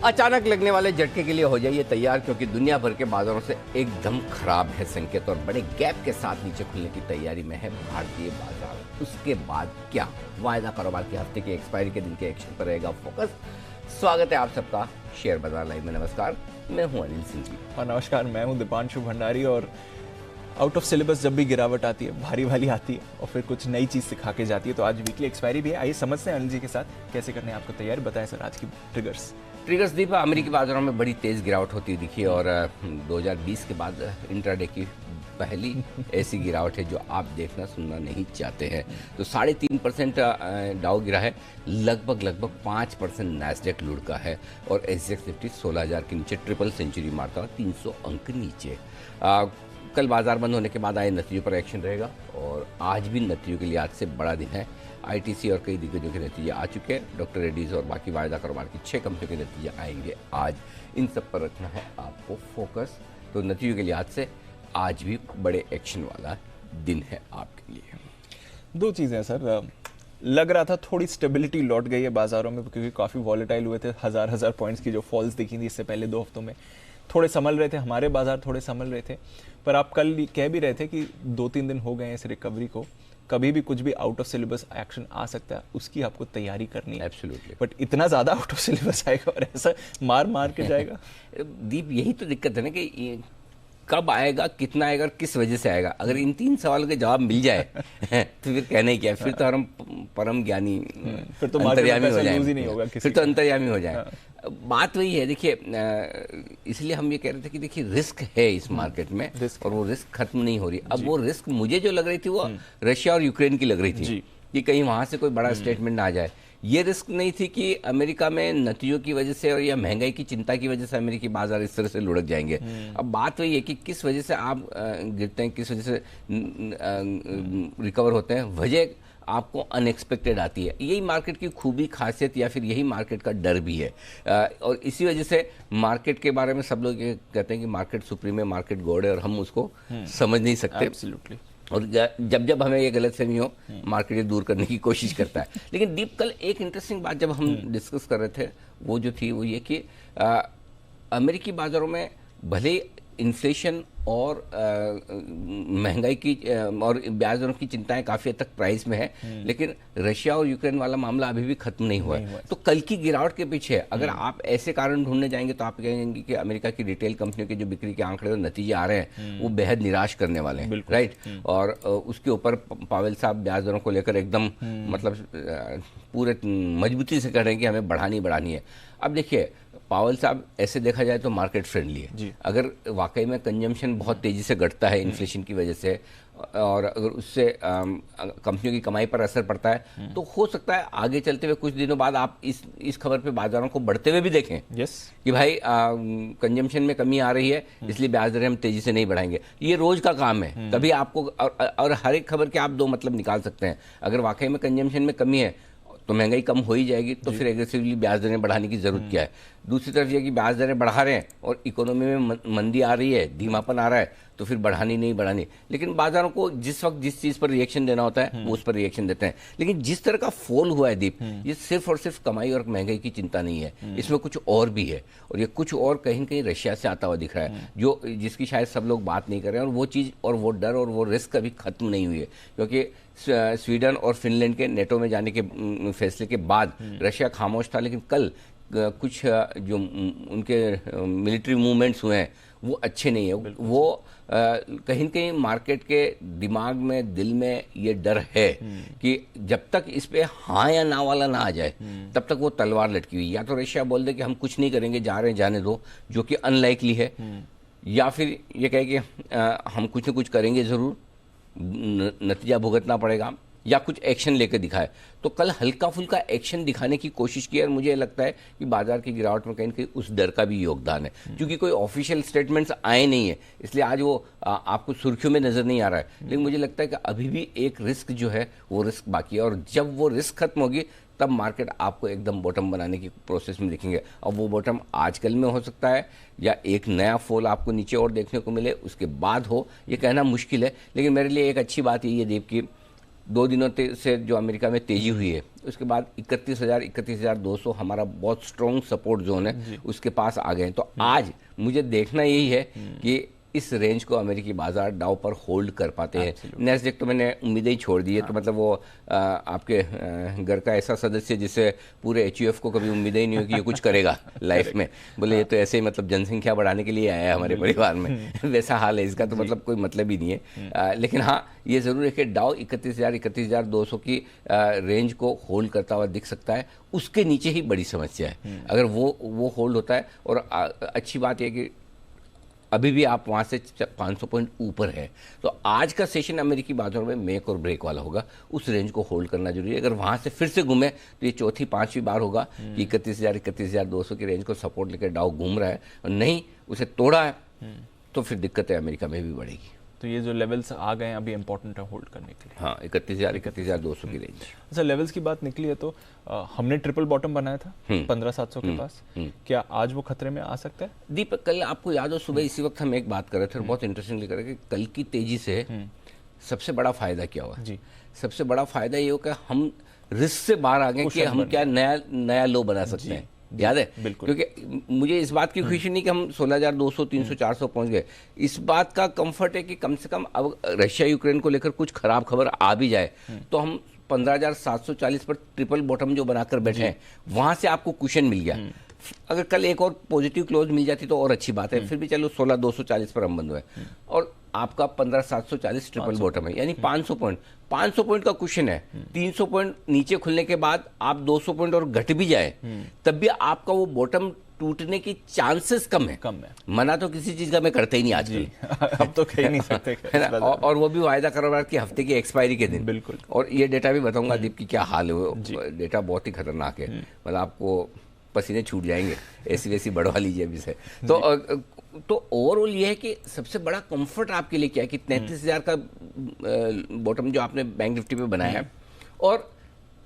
अचानक लगने वाले झटके के लिए हो जाइए तैयार, क्योंकि दुनिया भर के बाजारों से एकदम खराब है संकेत और बड़े गैप के साथ नीचे खुलने की तैयारी में है भारतीय बाजार। उसके बाद क्या? वायदा कारोबार के हफ्ते की एक्सपायरी के दिन के एक्शन पर रहेगा फोकस। स्वागत है आप सबका शेयर बाजार लाइव में। नमस्कार, मैं हूं अनिल सिंह जी। और नमस्कार, मैं हूं दीपांशु भंडारी। और आउट ऑफ सिलेबस जब भी गिरावट आती है, भारी वाली आती है और फिर कुछ नई चीज़ सिखा के जाती है, तो आज वीकली एक्सपायरी भी है। आइए समझते हैं अनिल जी के साथ कैसे करने हैं आपको तैयारी। बताएं सर आज की ट्रिगर्स दीप, अमेरिकी बाजारों में बड़ी तेज गिरावट होती दिखी और 2020 के बाद इंट्राडे की पहली ऐसी गिरावट है जो आप देखना सुनना नहीं चाहते हैं। तो 3.5% डाउ गिरा है, लगभग 5% नैस्डैक लुढ़का है और एसजेक्स निफ्टी 16,000 के नीचे ट्रिपल सेंचुरी मारता हुआ 300 अंक नीचे। कल बाजार बंद होने के बाद आए नतीजों पर एक्शन रहेगा और आज भी नतीजों के लिए आज से बड़ा दिन है। आईटीसी और कई दिग्गजों के नतीजे आ चुके हैं। डॉक्टर रेड्डीज और बाकी वायदा कारोबार की 6 कंपनियों के नतीजे आएंगे आज। इन सब पर रखना है आपको फोकस। तो नतीजों के लिहाज से आज भी बड़े एक्शन वाला दिन है आपके लिए। दो चीज़ें सर, लग रहा था थोड़ी स्टेबिलिटी लौट गई है बाजारों में, क्योंकि काफ़ी वॉलेटाइल हुए थे। हजार पॉइंट्स की जो फॉल्स दिखी थी इससे पहले 2 हफ्तों में, थोड़े संभल रहे थे, हमारे बाजार थोड़े संभल रहे थे। पर आप कल कह भी रहे थे कि 2-3 दिन हो गए हैं इस रिकवरी को, कभी भी कुछ भी आउट ऑफ सिलेबस एक्शन आ सकता है, उसकी आपको तैयारी करनी है। एब्सोल्युटली। बट इतना ज़्यादा आउट ऑफ सिलेबस आएगा और ऐसा मार के जाएगा। दीप, यही तो दिक्कत है ना कि कब आएगा, कितना आएगा और किस वजह से आएगा। अगर इन 3 सवालों के जवाब मिल जाए तो फिर कहना ही क्या है। फिर तो हम परम ज्ञानी, फिर तो अंतर्यामी हो जाए, नहीं होगा फिर तो अंतर्यामी हो जाए। बात वही है, देखिए, इसलिए हम ये कह रहे थे कि देखिए रिस्क है इस मार्केट में और वो रिस्क खत्म नहीं हो रही। अब वो रिस्क मुझे जो लग रही थी वो रशिया और यूक्रेन की लग रही थी कि कहीं वहां से कोई बड़ा स्टेटमेंट ना आ जाए। ये रिस्क नहीं थी कि अमेरिका में नतीजों की वजह से और या महंगाई की चिंता की वजह से अमेरिकी बाजार इस तरह से लुढ़क जाएंगे। अब बात वही है कि किस वजह से आप गिरते हैं, किस वजह से रिकवर होते हैं। वजह आपको अनएक्सपेक्टेड आती है। यही मार्केट की खूबी, खासियत या फिर यही मार्केट का डर भी है। और इसी वजह से मार्केट के बारे में सब लोग ये कहते हैं कि मार्केट सुप्रीम है, मार्केट गॉड है, और हम उसको समझ नहीं सकते। एब्सोल्युटली। और जब हमें ये गलतफहमी हो, मार्केट ये दूर करने की कोशिश करता है। लेकिन दीप, कल एक इंटरेस्टिंग बात जब हम डिस्कस कर रहे थे वो जो थी वो ये कि अमेरिकी बाजारों में भले इन्फ्लेशन और महंगाई की और ब्याज दरों की चिंताएं काफ़ी हद तक प्राइस में है, लेकिन रशिया और यूक्रेन वाला मामला अभी भी खत्म नहीं हुआ है। तो कल की गिरावट के पीछे अगर आप ऐसे कारण ढूंढने जाएंगे तो आप कहेंगे कि अमेरिका की रिटेल कंपनियों के जो बिक्री के आंकड़े और नतीजे आ रहे हैं वो बेहद निराश करने वाले हैं, राइट। और उसके ऊपर पावेल साहब ब्याज दरों को लेकर एकदम मतलब पूरे मजबूती से कह रहे हैं कि हमें बढ़ानी है। अब देखिए, पावेल साहब ऐसे देखा जाए तो मार्केट फ्रेंडली है। अगर वाकई में कंजम्पशन बहुत तेजी से घटता है इन्फ्लेशन की वजह से और अगर उससे कंपनियों की कमाई पर असर पड़ता है तो हो सकता है आगे चलते हुए कुछ दिनों बाद आप इस खबर पे बाजारों को बढ़ते हुए भी देखें कि भाई कंजम्पशन में कमी आ रही है, इसलिए ब्याज दरें हम तेजी से नहीं बढ़ाएंगे। ये रोज का काम है। कभी आपको और हर एक खबर के आप 2 मतलब निकाल सकते हैं। अगर वाकई में कंजम्पशन में कमी है तो महंगाई कम हो ही जाएगी, तो फिर एग्रेसिवली ब्याज दरें बढ़ाने की जरूरत क्या है। दूसरी तरफ ये कि ब्याज दरें बढ़ा रहे हैं और इकोनॉमी में मंदी आ रही है, धीमापन आ रहा है, तो फिर नहीं बढ़ानी। लेकिन बाजारों को जिस वक्त जिस चीज़ पर रिएक्शन देना होता है वो उस पर रिएक्शन देते हैं। लेकिन जिस तरह का फॉल हुआ है दीप, ये सिर्फ और सिर्फ कमाई और महंगाई की चिंता नहीं है, इसमें कुछ और भी है। और ये कुछ और कहीं न कहीं रशिया से आता हुआ दिख रहा है, जो जिसकी शायद सब लोग बात नहीं कर रहे हैं। और वो चीज़ और वो डर और वो रिस्क अभी खत्म नहीं हुई है, क्योंकि स्वीडन और फिनलैंड के नेटो में जाने के फैसले के बाद रशिया खामोश था। लेकिन कल कुछ जो उनके मिलिट्री मूवमेंट्स हुए हैं वो अच्छे नहीं है। वो कहीं न कहीं मार्केट के दिमाग में, दिल में ये डर है कि जब तक इस पे हाँ या ना वाला ना आ जाए तब तक वो तलवार लटकी हुई। या तो रशिया बोल दे कि हम कुछ नहीं करेंगे, जा रहे हैं जाने दो, जो कि अनलाइकली है, या फिर ये कहे कि हम कुछ न कुछ करेंगे ज़रूर, नतीजा भुगतना पड़ेगा, या कुछ एक्शन लेकर दिखाए। तो कल हल्का फुल्का एक्शन दिखाने की कोशिश की और मुझे लगता है कि बाजार की गिरावट में कहीं न कहीं उस डर का भी योगदान है। क्योंकि कोई ऑफिशियल स्टेटमेंट्स आए नहीं है, इसलिए आज वो आपको सुर्खियों में नजर नहीं आ रहा है। लेकिन मुझे लगता है कि अभी भी एक रिस्क जो है वो रिस्क बाकी है, और जब वो रिस्क खत्म होगी तब मार्केट आपको एकदम बॉटम बनाने की प्रोसेस में दिखेंगे। अब वो बॉटम आजकल में हो सकता है या एक नया फॉल आपको नीचे और देखने को मिले उसके बाद हो, ये कहना मुश्किल है। लेकिन मेरे लिए एक अच्छी बात यही है दीप की 2 दिनों से जो अमेरिका में तेजी हुई है, उसके बाद 31,200 हमारा बहुत स्ट्रॉन्ग सपोर्ट जोन है, उसके पास आ गए हैं। तो आज मुझे देखना यही है कि इस रेंज को अमेरिकी बाजार डाउ पर होल्ड कर पाते हैं। नेस्डेक तो मैंने उम्मीदें ही छोड़ दी है। तो मतलब वो आपके घर का ऐसा सदस्य जिसे पूरे एचयूएफ को कभी उम्मीदें ही नहीं हो कि ये कुछ करेगा लाइफ में, बोले ये तो ऐसे ही मतलब जनसंख्या बढ़ाने के लिए आया है हमारे परिवार में, वैसा हाल है इसका। तो मतलब कोई मतलब ही नहीं है। लेकिन हाँ, ये ज़रूर है कि डाउ 31,200 की रेंज को होल्ड करता हुआ दिख सकता है। उसके नीचे ही बड़ी समस्या है। अगर वो होल्ड होता है, और अच्छी बात यह कि अभी भी आप वहाँ से 500 पॉइंट ऊपर है, तो आज का सेशन अमेरिकी बाजारों में मेक और ब्रेक वाला होगा। उस रेंज को होल्ड करना जरूरी है। अगर वहाँ से फिर से घूमे तो ये चौथी पांचवी बार होगा कि 31,200 की रेंज को सपोर्ट लेकर डाउ घूम रहा है, और नहीं उसे तोड़ा है तो फिर दिक्कतें अमेरिका में भी बढ़ेगी। तो ये जो लेवल्स आ गए हैं अभी इंपॉर्टेंट है होल्ड करने के लिए। हाँ, 31,200 की रेंज। अच्छा, लेवल्स की बात निकली है तो हमने ट्रिपल बॉटम बनाया था 15,700 के पास। क्या आज वो खतरे में आ सकता है? दीपक, कल आपको याद हो सुबह इसी वक्त हम एक बात कर रहे थे और बहुत इंटरेस्टिंगली कर रहे थे कि कल की तेजी से सबसे बड़ा फायदा क्या हुआ जी? सबसे बड़ा फायदा ये हो कि हम रिस्क से बाहर आ गए कि हम क्या नया लो बना सकते हैं। याद है? बिल्कुल। क्योंकि मुझे इस बात की खुशी नहीं कि हम 16,200, 300, 400 पहुंच गए। इस बात का कंफर्ट है कि कम से कम अब रशिया यूक्रेन को लेकर कुछ खराब खबर आ भी जाए तो हम 15,740 पर ट्रिपल बॉटम जो बनाकर बैठे हैं, वहां से आपको कुशन मिल गया। अगर कल एक और पॉजिटिव क्लोज मिल जाती तो और अच्छी बात है। फिर भी चलो 16,240 पर हम बंद हुए, और आपका 15,740 ट्रिपल बॉटम है, यानी 500 पॉइंट का क्वेश्चन है। 300 पॉइंट नीचे खुलने के बाद आप 200 पॉइंट और घट भी जाए तब भी आपका वो बॉटम टूटने की चांसेस कम है। मना तो किसी चीज का मैं करते ही नहीं आजकल। अब तो कह ही नहीं सकते है ना? और वो भी वायदा कारोबार की हफ्ते की एक्सपायरी के दिन। बिल्कुल। और ये डेटा भी बताऊंगा दीप की क्या हाल है। वो डेटा बहुत ही खतरनाक है। मतलब आपको पसीने छूट जाएंगे, ऐसी वैसी बढ़वा लीजिए अभी से। तो ओवरऑल ये है कि सबसे बड़ा कंफर्ट आपके लिए क्या है कि 33,000 का बॉटम जो आपने बैंक निफ्टी पे बनाया है और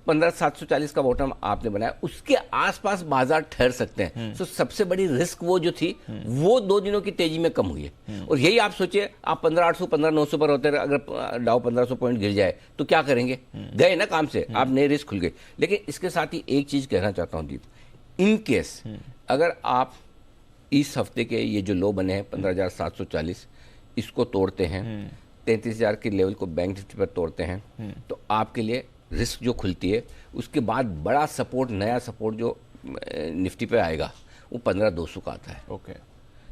15,740 का बॉटम आपने बनाया, उसके आसपास बाजार ठहर सकते हैं। तो सबसे बड़ी रिस्क वो जो थी वो 2 दिनों की तेजी में कम हुई है। और यही आप सोचिए, आप 15,800, 15,900 पर होते रहे, अगर डाउ 1,500 पॉइंट गिर जाए तो क्या करेंगे? गए ना काम से, आप नए रिस्क खुल गए। लेकिन इसके साथ ही एक चीज कहना चाहता हूं दीप, इन केस अगर आप इस हफ्ते के ये जो लो बने हैं 15,740 इसको तोड़ते हैं, 33,000 के लेवल को बैंक निफ्टी पर तोड़ते हैं, तो आपके लिए रिस्क जो खुलती है उसके बाद बड़ा सपोर्ट, नया सपोर्ट जो निफ्टी पे आएगा वो 15,200 का आता है। ओके।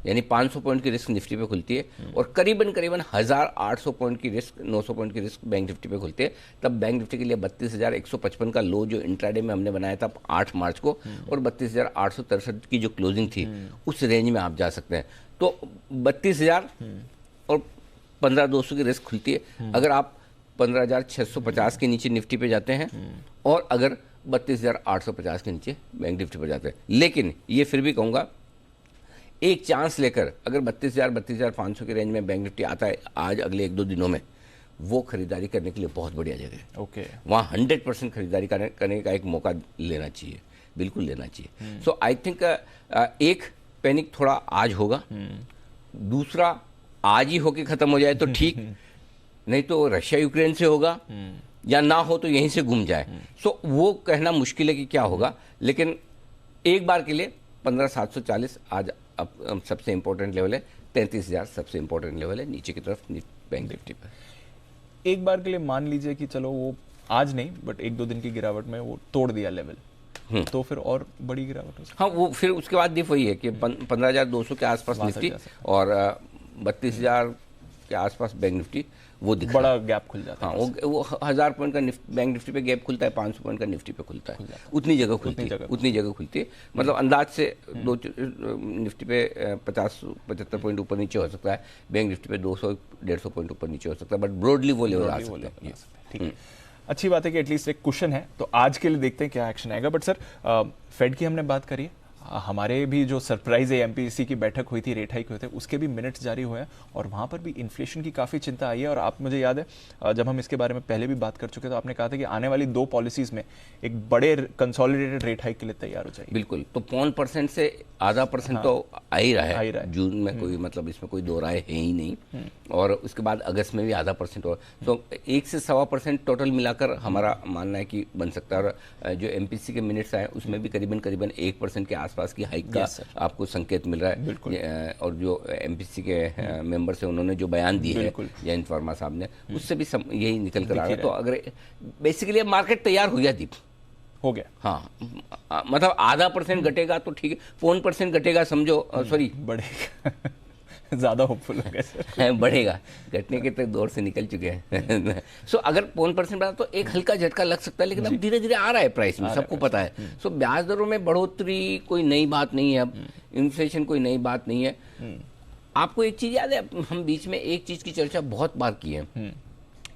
यानी 500 पॉइंट की रिस्क निफ्टी पे खुलती है और करीबन 1,800 पॉइंट की रिस्क, 900 पॉइंट की रिस्क बैंक निफ्टी पे खुलती है। तब बैंक निफ्टी के लिए 32,155 का लो जो इंट्राडे में हमने बनाया था 8 मार्च को, और 32,863 की जो क्लोजिंग थी उस रेंज में आप जा सकते हैं। तो 32,000 और 15,200 की रिस्क खुलती है अगर आप 15,650 के नीचे निफ्टी पे जाते हैं, और अगर 32,850 के नीचे बैंक निफ्टी पर जाते हैं। लेकिन ये फिर भी कहूँगा, एक चांस लेकर अगर 32,000, 32,500 के रेंज में बैंक निफ्टी आता है आज अगले 1-2 दिनों में, वो खरीदारी करने के लिए बहुत बढ़िया जगह है। ओके। वहाँ 100% खरीदारी करने का एक मौका लेना चाहिए, बिल्कुल लेना चाहिए। सो आई थिंक एक पैनिक थोड़ा आज होगा, दूसरा आज ही होके खत्म हो जाए तो ठीक, नहीं तो रशिया यूक्रेन से होगा, या ना हो तो यहीं से घूम जाए। सो वो कहना मुश्किल है कि क्या होगा। लेकिन एक बार के लिए 15,740 आज अब सबसे इंपॉर्टेंट लेवल है, 33,000 सबसे इंपॉर्टेंट लेवल है नीचे की तरफ बैंक निफ्टी पर। एक बार के लिए मान लीजिए कि चलो वो आज नहीं बट 1-2 दिन की गिरावट में वो तोड़ दिया लेवल, तो फिर और बड़ी गिरावट हो सकती है। हाँ, वो फिर उसके बाद दिफ वही है कि 15,200 के आसपास निफ्टी और 32,000 के आसपास बैंक निफ्टी, वो बड़ा गैप खुल जाता है। हाँ, वो 1,000 पॉइंट का बैंक निफ्टी पे गैप खुलता है, 500 पॉइंट का निफ्टी पे खुलता है, उतनी जगह खुलती है। मतलब अंदाज से निफ्टी पे 50-75 पॉइंट ऊपर नीचे हो सकता है, बैंक निफ्टी पे 200-150 पॉइंट ऊपर नीचे हो सकता है, बट ब्रॉडली वो लेवल आ सकता है। ठीक है, अच्छी बात है कि एटलीस्ट एक कुशन है। तो आज के लिए देखते हैं क्या एक्शन आएगा। बट सर, फेड की हमने बात करी है, हमारे भी जो सरप्राइज है एमपीसी की बैठक हुई थी, रेट हाइक हुए थे, उसके भी मिनट्स जारी हुए हैं और वहाँ पर भी इन्फ्लेशन की काफ़ी चिंता आई है। और आप, मुझे याद है जब हम इसके बारे में पहले भी बात कर चुके तो आपने कहा था कि आने वाली 2 पॉलिसीज़ में एक बड़े कंसोलिडेटेड रेट हाइक के लिए तैयार हो जाएगी। बिल्कुल, तो 0.5% से आधा % तो आ ही रहा है जून में, कोई मतलब इसमें कोई दो राय है ही नहीं। और उसके बाद अगस्त में भी आधा % और, तो 1 से 1.25% टोटल मिलाकर हमारा मानना है कि बन सकता है। और जो एमपीसी के मिनट्स आए उसमें भी करीबन 1% के आसपास की हाइक का आपको संकेत मिल रहा है। और जो एमपीसी के मेंबर्स हैं उन्होंने जो बयान दिए है जयंत वर्मा साहब ने, उससे भी यही निकल कर आ रहा है। तो अगर बेसिकली मार्केट तैयार हो गया दीप, हो गया, हाँ, मतलब आधा % घटेगा तो ठीक है, 0.5% घटेगा समझो, सॉरी बढ़ेगा ज्यादा होपफुल हो गए सर। बढ़ेगा, घटने के तक दौर से निकल चुके हैं। सो अगर 0.5% बढ़ा तो एक हल्का झटका लग सकता है, लेकिन अब धीरे धीरे आ रहा है प्राइस में, सबको पता है। सो ब्याज दरों में बढ़ोतरी कोई नई बात नहीं है, अब इन्फ्लेशन कोई नई बात नहीं है। आपको एक चीज याद है, हम बीच में एक चीज की चर्चा बहुत बार की है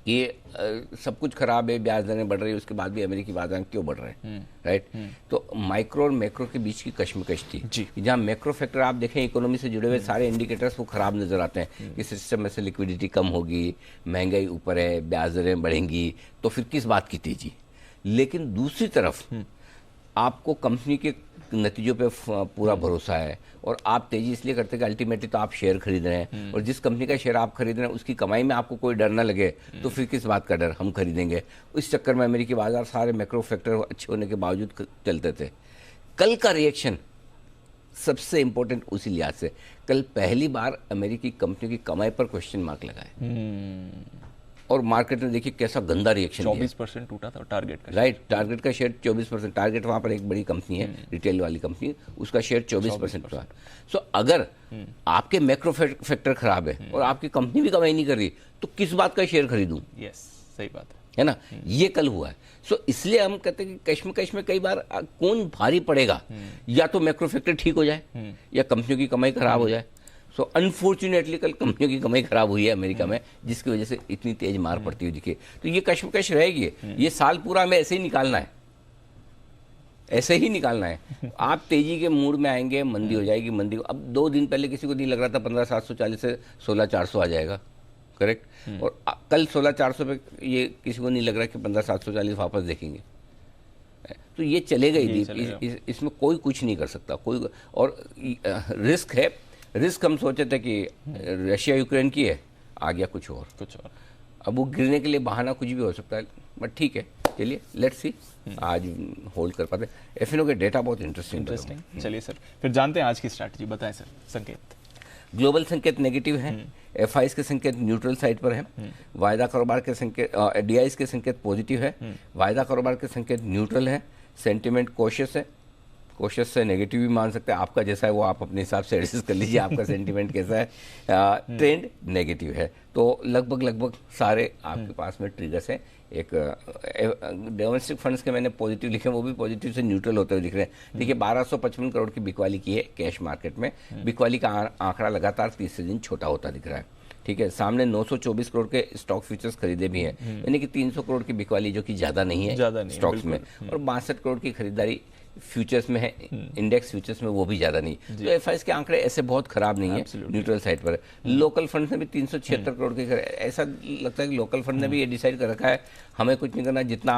कि सब कुछ खराब है, ब्याज दरें बढ़ रही है, उसके बाद भी अमेरिकी बाजार क्यों बढ़ रहे हैं, राइट? तो माइक्रो और मैक्रो के बीच की कश्मकश थी, जहां मैक्रो फैक्टर आप देखें इकोनॉमी से जुड़े हुए सारे इंडिकेटर्स वो खराब नजर आते हैं कि सिस्टम में से लिक्विडिटी कम होगी, महंगाई ऊपर है, ब्याज दरें बढ़ेंगी, तो फिर किस बात की तेजी। लेकिन दूसरी तरफ आपको कंपनी के नतीजों पे पूरा भरोसा है और आप तेजी इसलिए करते हैं कि अल्टीमेटली तो आप शेयर खरीद रहे हैं, और जिस कंपनी का शेयर आप खरीद रहे हैं उसकी कमाई में आपको कोई डर ना लगे तो फिर किस बात का डर, हम खरीदेंगे। इस चक्कर में अमेरिकी बाजार सारे मैक्रो फैक्टर अच्छे होने के बावजूद चलते थे। कल का रिएक्शन सबसे इंपॉर्टेंट उसी लिहाज से, कल पहली बार अमेरिकी कंपनी की कमाई पर क्वेश्चन मार्क लगा है और मार्केट ने देखिए कैसा गंदा रिएक्शन 24% टूटा था टारगेट का, राइट? टारगेट का शेयर 24%, टारगेट वहां पर एक बड़ी कंपनी है रिटेल वाली कंपनी, उसका शेयर 24% था। सो अगर आपके मैक्रो फैक्टर खराब है और आपकी कंपनी भी कमाई नहीं कर रही तो किस बात का शेयर खरीदूं? यस, सही बात है ना, ये कल हुआ है। सो इसलिए हम कहते हैं कि कश्मकश में कई बार कौन भारी पड़ेगा, या तो मैक्रो फैक्टर ठीक हो जाए या कंपनियों की कमाई खराब हो जाए। सो अनफॉर्चुनेटली कल कंपनियों की कमाई खराब हुई है अमेरिका में, जिसकी वजह से इतनी तेज मार पड़ती हुई दिखे। तो ये कश्मकश रहेगी, ये साल पूरा हमें ऐसे ही निकालना है, ऐसे ही निकालना है। आप तेजी के मूड में आएंगे, मंदी हो जाएगी, मंदी अब 2 दिन पहले किसी को नहीं लग रहा था 15,740 से 16,400 आ जाएगा, करेक्ट? और कल 16,400 पे ये किसी को नहीं लग रहा कि 15,740 वापस देखेंगे। तो ये चलेगा ही, इसमें कोई कुछ नहीं कर सकता कोई। और रिस्क है, रिस्क हम सोचे थे कि रशिया यूक्रेन की है, आ गया कुछ और। अब वो गिरने के लिए बहाना कुछ भी हो सकता है, बट ठीक है, चलिए लेट्स सी आज होल्ड कर पाते। एफएनओ के डेटा बहुत इंटरेस्टिंग। चलिए सर, फिर जानते हैं आज की स्ट्रैटेजी, बताएं सर। संकेत ग्लोबल संकेत नेगेटिव है, एफआईएस के संकेत न्यूट्रल साइड पर है, वायदा कारोबार के संकेत, डीआईएस के संकेत पॉजिटिव है, वायदा कारोबार के संकेत न्यूट्रल है, सेंटिमेंट कॉशियस है, कॉशियस से नेगेटिव भी मान सकते हैं, आपका जैसा है वो आप अपने हिसाब से एडजस्ट कर लीजिए, आपका सेंटिमेंट कैसा है। ट्रेंड नेगेटिव है, तो लगभग सारे आपके पास में ट्रिगर्स हैं। एक डोमेस्टिक फंड्स के मैंने पॉजिटिव लिखे, वो भी पॉजिटिव से न्यूट्रल होते हुए दिख रहे हैं। देखिए 1255 करोड़ की बिकवाली की है कैश मार्केट में, बिकवाली का आंकड़ा लगातार तीसरे दिन छोटा होता दिख रहा है, ठीक है। सामने 924 करोड़ के स्टॉक फ्यूचर्स खरीदे भी हैं, यानी कि 300 करोड़ की बिकवाली जो कि ज़्यादा नहीं है स्टॉक्स में, और 62 करोड़ की खरीदारी फ्यूचर्स में है, इंडेक्स फ्यूचर्स में वो भी ज्यादा नहीं। तो एफआईएस के आंकड़े ऐसे बहुत खराब नहीं है, न्यूट्रल साइड पर। लोकल फंड ने भी 376 करोड़ के, ऐसा लगता है कि लोकल फंड ने भी ये डिसाइड कर रखा है हमें कुछ नहीं करना, जितना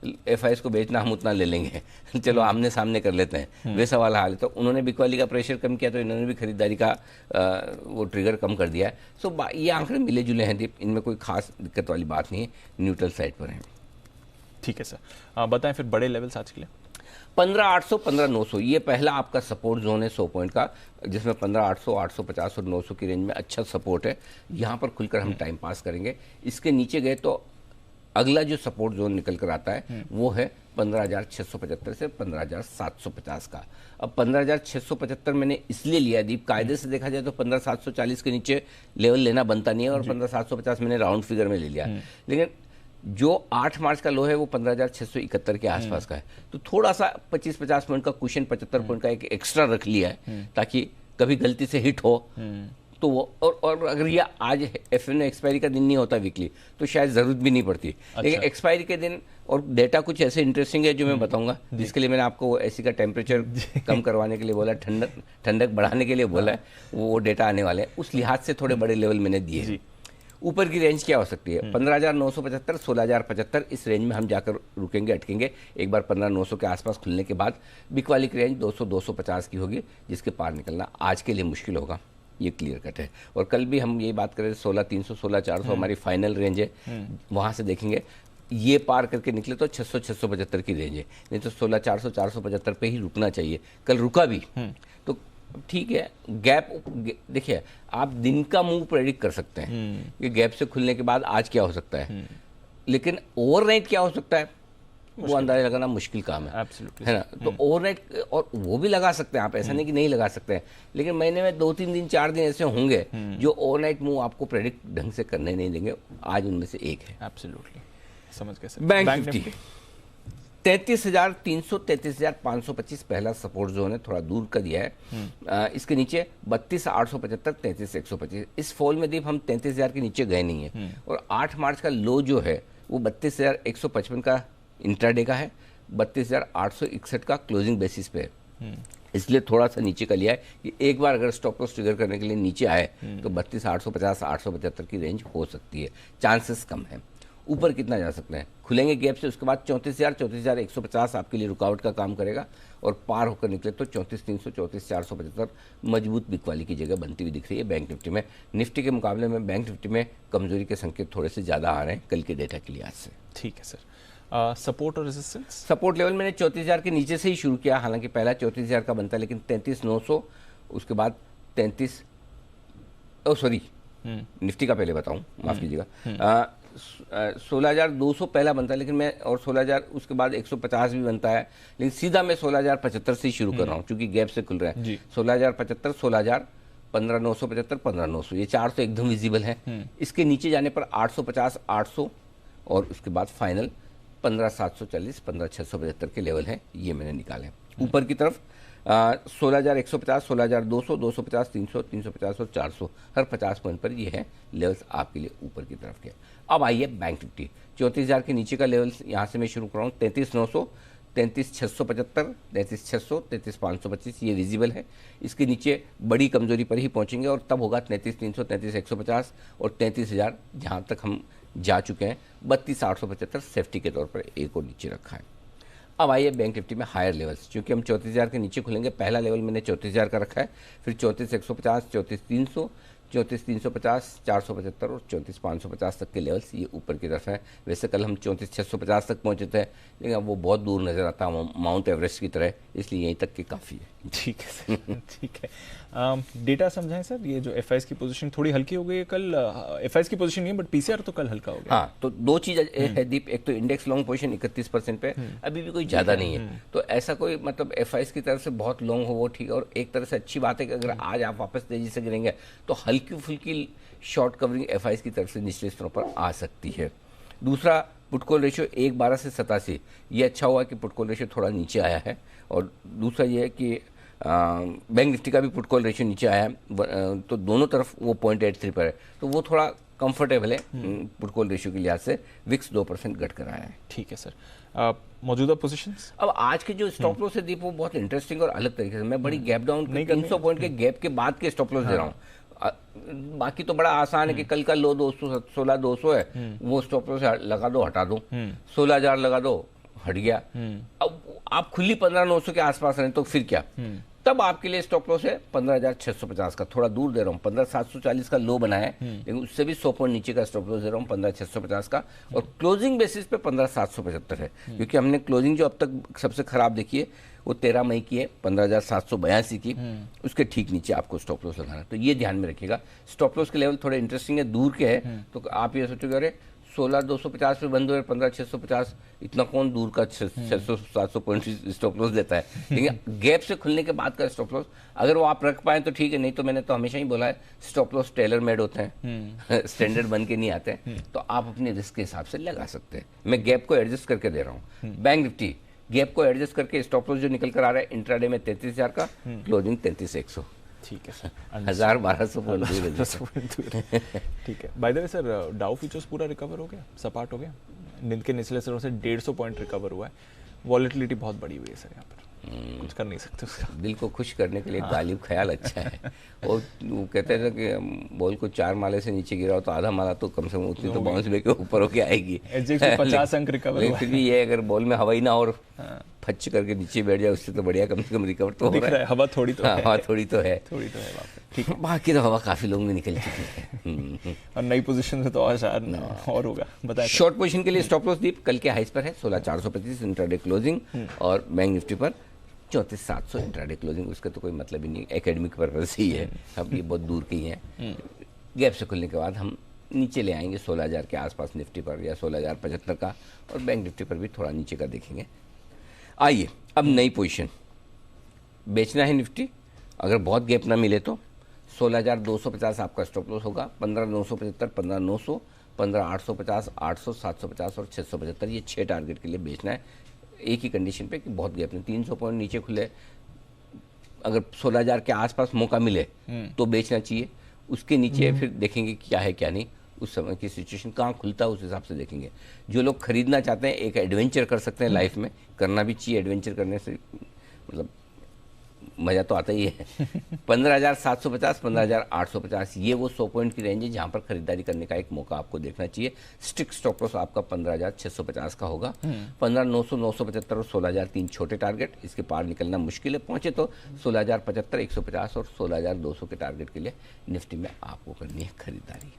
एफआईएस को बेचना हम उतना ले लेंगे, चलो आमने सामने कर लेते हैं, वैसा वाला हाल है। तो उन्होंने बिकवाली का प्रेशर कम किया तो इन्होंने भी खरीदारी का वो ट्रिगर कम कर दिया है। सो ये आंकड़े मिले जुले हैं दीप, इनमें कोई खास दिक्कत वाली बात नहीं है, न्यूट्रल साइड पर है। ठीक है सर, बताएं फिर बड़े लेवल्स आज के लिए। 15,800 15,900 ये पहला आपका सपोर्ट जोन है 100 पॉइंट का, जिसमें 15,800 850 और 900 की रेंज में अच्छा सपोर्ट है। यहाँ पर खुलकर हम टाइम पास करेंगे। इसके नीचे गए तो अगला जो सपोर्ट जोन निकल कर आता है वो है 15,675 से 15,750 का। अब 15,675 मैंने इसलिए लिया दीप, कायदे से देखा जाए तो 15,740 के नीचे लेवल लेना बनता नहीं है, और 15,750 मैंने राउंड फिगर में ले लिया, लेकिन जो 8 मार्च का लो है वो 15,671 के आसपास का है। तो थोड़ा सा 25-50 पॉइंट का कुशन, 75 पॉइंट का एक एक्स्ट्रा रख लिया है, ताकि कभी गलती से हिट हो तो वो और अगर ये आज एफ एक्सपायरी का दिन नहीं होता वीकली तो शायद ज़रूरत भी नहीं पड़ती। लेकिन एक्सपायरी के दिन और डेटा कुछ ऐसे इंटरेस्टिंग है जो मैं बताऊंगा, जिसके लिए मैंने आपको एसी का टेम्परेचर कम करवाने के लिए बोला, ठंडक बढ़ाने के लिए बोला है, वो डेटा आने वाले हैं, उस लिहाज से थोड़े बड़े लेवल मैंने दिए हैं। ऊपर की रेंज क्या हो सकती है? 15,975, 16,075, इस रेंज में हम जाकर रुकेंगे, अटकेंगे। एक बार 15,900 के आसपास खुलने के बाद बिक वाली की रेंज 200-250 की होगी, जिसके पार निकलना आज के लिए मुश्किल होगा, ये क्लियर कट है। और कल भी हम ये बात करें 16,300, 16,400 हमारी फाइनल रेंज है, वहाँ से देखेंगे ये पार करके निकले तो 600-675 की रेंज है, नहीं तो 16,400, 475 पे ही रुकना चाहिए। कल रुका भी तो ठीक है। गैप देखिए, आप दिन का मूव प्रेडिक्ट कर सकते हैं कि गैप से खुलने के बाद आज क्या हो सकता है, लेकिन ओवरनाइट क्या हो सकता है वो अंदाजा लगाना मुश्किल काम है। Absolutely. है ना? तो ओवरनाइट और वो भी लगा सकते हैं आप, ऐसा नहीं कि नहीं लगा सकते हैं, लेकिन महीने में 2-3 दिन 4 दिन ऐसे होंगे जो ओवरनाइट मूव आपको प्रेडिक्ट ढंग से करने नहीं देंगे। आज उनमें से एक है एब्सोल्युटली, समझ गए सर। बैंक निफ्टी 33,300, 33,525 पहला सपोर्ट जोन है, थोड़ा दूर का दिया है। इसके नीचे 32,875, 33,125। इस फॉल में दीप हम 33,000 के नीचे गए नहीं है। और 8 मार्च का लो जो है वो 32,155 का इंट्राडे का है, 32,861 का क्लोजिंग बेसिस पे है। इसलिए थोड़ा सा नीचे का लिया है कि एक बार अगर स्टॉप लॉस ट्रिगर करने के लिए नीचे आए तो 32,850, 875 की रेंज हो सकती है, चांसेस कम है। ऊपर कितना जा सकते हैं? खुलेंगे गैप से, उसके बाद 34,000, 34,150 आपके लिए रुकावट का काम करेगा, और पार होकर निकले तो 34,300, 34,475 मजबूत बिक वाली की जगह बनती हुई दिख रही है बैंक निफ्टी में। निफ्टी के मुकाबले में बैंक निफ्टी में कमजोरी के संकेत थोड़े से ज़्यादा आ रहे हैं कल के डेटा के लिहाज से। ठीक है सर। सपोर्ट और रेजिस्टेंस? सपोर्ट लेवल मैंने 34,000 के नीचे से ही शुरू किया, हालांकि पहला 34,000 का बनता है, लेकिन 33,900, उसके बाद 33 निफ्टी का पहले बताऊं, माफ कीजिएगा, 16,200 पहला बनता है, लेकिन मैं और 16,000 उसके बाद 150 भी बनता है, लेकिन सीधा मैं 16,075 से ही शुरू कर रहा हूँ क्योंकि गैप से खुल रहा है। 16,075, 16,000, 15,975, 15,900, ये 4 तो एकदम विजिबल है। इसके नीचे जाने पर 850, 800, और उसके बाद फाइनल 15,740, 15,675 के लेवल हैं, ये मैंने निकाले। ऊपर की तरफ 16,150, 16,200, 250, 300, 350 और 400, हर 50 पॉइंट पर ये है लेवल्स आपके लिए ऊपर की तरफ के। अब आइए बैंक निफ्टी 34,000 के नीचे का लेवल यहाँ से मैं शुरू कर रहा हूँ, 33,900, 33,675, 33,600, 33,525, ये विजिबल है। इसके नीचे बड़ी कमजोरी पर ही पहुँचेंगे और तब होगा 33,300, 33,150 और 33,000 जहाँ तक हम जा चुके हैं। 32,875 सेफ्टी के तौर पर एक और नीचे रखा है। अब आइए बैंक निफ्टी में हायर लेवल्स, क्योंकि हम 34,000 के नीचे खुलेंगे। पहला लेवल मैंने 34,000 का रखा है, फिर 34,150, 34,300, 34,350, 475 और 34,550 तक के लेवल्स ये ऊपर की तरफ है। वैसे कल हम 34,650 तक पहुंचे थे, लेकिन अब वो बहुत दूर नजर आता है, माउंट एवरेस्ट की तरह, इसलिए यहीं तक के काफ़ी है। ठीक है सर, ठीक है। डेटा समझाएं सर, ये जो एफआईएस की पोजीशन थोड़ी हल्की हो गई है कल। एफआईएस की पोजीशन नहीं है, बट पीसीआर तो कल हल्का हो गया। हाँ, तो दो चीज़ है दीप, एक तो इंडेक्स लॉन्ग पोजीशन 31% पे, अभी भी कोई ज़्यादा नहीं है, तो ऐसा कोई मतलब एफआईएस की तरफ से बहुत लॉन्ग हो वो ठीक है। और एक तरह से अच्छी बात है कि अगर आज आप वापस तेजी से गिरेंगे तो हल्की फुल्की शॉर्ट कवरिंग एफआईएस की तरफ से निचले स्तरों पर आ सकती है। दूसरा, पुट कॉल रेशियो 1.12 से 87, ये अच्छा हुआ कि पुट कॉल रेशियो थोड़ा नीचे आया है। और दूसरा ये है कि बैंक निफ्टी का भी पुट कॉल रेशियो नीचे आया है, तो दोनों तरफ वो 0.83 पर है, तो वो थोड़ा कंफर्टेबल है पुट कॉल रेशियो के लिहाज से। विक्स 2% घट कर आया है। ठीक है सर। मौजूदा पोजीशंस? अब आज के जो स्टॉप लॉस है दीप, वो बहुत इंटरेस्टिंग और अलग तरीके से, मैं बड़ी गैप डाउन 300 पॉइंट के गैप के बाद के स्टॉप लॉस दे रहा हूँ। बाकी तो बड़ा आसान है कि कल का लो 16,200 है, वो स्टॉप लॉस लगा दो, हटा दो, 16,000 लगा दो, हट गया। अब आप खुली 15,900 के आसपास रहें तो फिर क्या, तब आपके लिए स्टॉप लॉस है 15,650 का, थोड़ा दूर दे रहा हूँ, 15,740 का लो बनाया है, लेकिन उससे भी 100 पॉइंट नीचे का स्टॉप लॉस दे रहा हूँ 15,650 का। और क्लोजिंग बेसिस पे 15,775 है, क्योंकि हमने क्लोजिंग जो अब तक सबसे खराब देखी है वो 13 मई की है, 15,782 की, उसके ठीक नीचे आपको स्टॉप लॉस लगाना है, तो ये ध्यान में रखिएगा। स्टॉप लॉस के लेवल थोड़े इंटरेस्टिंग है, दूर के हैं, तो आप ये सोचोगे अरे 16,250 पे बंद हुए, 15,650, इतना कौन दूर का 600-700 पॉइंट स्टॉप लॉस देता है। लेकिन गैप से खुलने के बाद का स्टॉप लॉस अगर वो आप रख पाए तो ठीक है, नहीं तो मैंने तो हमेशा ही बोला है स्टॉप लॉस टेलर मेड होते हैं, स्टैंडर्ड बन के नहीं आते हैं, तो आप अपने रिस्क के हिसाब से लगा सकते हैं। मैं गैप को एडजस्ट करके दे रहा हूँ। बैंक निफ्टी गैप को एडजस्ट करके स्टॉप लॉस जो निकल कर आ रहा है इंट्राडे में 33,000 का, क्लोजिंग 33,100, ठीक है सर, 1000-1200 पॉइंट दूर है। ठीक है। By the way sir, Dow futures पूरा रिकवर हो गया, सपाट हो गया, नींद के निचले स्तरों से 150 पॉइंट रिकवर हुआ है, वॉलेटिलिटी बहुत बड़ी हुई है सर, यहाँ पर कुछ कर नहीं सकते उसका। दिल को खुश करने के लिए गालिब ख्याल अच्छा है। और वो कहते थे कि बॉल को 4 माले से नीचे गिराओ तो आधा माला तो कम से कम उतनी तो बाउंस बैक के ऊपर होके आएगी। 50 अंक रिकवर हुआ फिर भी ये अगर बॉल में हवा ही ना और फच करके नीचे बैठ जाए उससे तो बढ़िया कम से कम रिकवर तो हो रहा है। हवा थोड़ी तो है, हवा थोड़ी तो है, थोड़ी तो है वहाँ पे। ठीक है, बाकी तो हवा काफी लोगों में निकल चुकी है। और नई पोजीशन से तो और होगा, बताएं। शॉर्ट पोजीशन के लिए स्टॉप लॉस दीप कल के हाइस पर है 16425 इंट्राडे क्लोजिंग, और बैंक निफ्टी पर 34700 इंट्राडे क्लोजिंग। उसका तो कोई मतलब ही नहीं, एकेडमिक पर्पज से ही है। अब ये बहुत दूर की है, गैप से खुलने के बाद हम नीचे ले आएंगे 16000 के आसपास निफ्टी पर, या 16075 का, और बैंक निफ्टी पर भी थोड़ा नीचे का देखेंगे। आइए अब नई पोजीशन, बेचना है निफ्टी, अगर बहुत गैप ना मिले तो 16250 आपका स्टॉप लॉस होगा, 15975, 15900, 15850, 800, 750 और 675, ये 6 टारगेट के लिए बेचना है। एक ही कंडीशन पे कि बहुत गैप नहीं, 300 पॉइंट नीचे खुले, अगर 16000 के आसपास मौका मिले तो बेचना चाहिए। उसके नीचे फिर देखेंगे क्या है क्या नहीं, उस समय की सिचुएशन कहाँ खुलता है उस हिसाब से देखेंगे। जो लोग खरीदना चाहते हैं एक एडवेंचर कर सकते हैं लाइफ में, करना भी चाहिए, एडवेंचर करने से मतलब मज़ा तो आता ही है। 15750, 15850, ये वो 100 पॉइंट की रेंज है जहां पर खरीदारी करने का एक मौका आपको देखना चाहिए। स्ट्रिक्ट स्टॉप लॉस आपका 15650 का होगा। 15900, 975 और 16000 तीन छोटे टारगेट, इसके पार निकलना मुश्किल है, पहुंचे तो 16075, 150 और 16200 के टारगेट के लिए निफ्टी में आपको करनी है खरीदारी।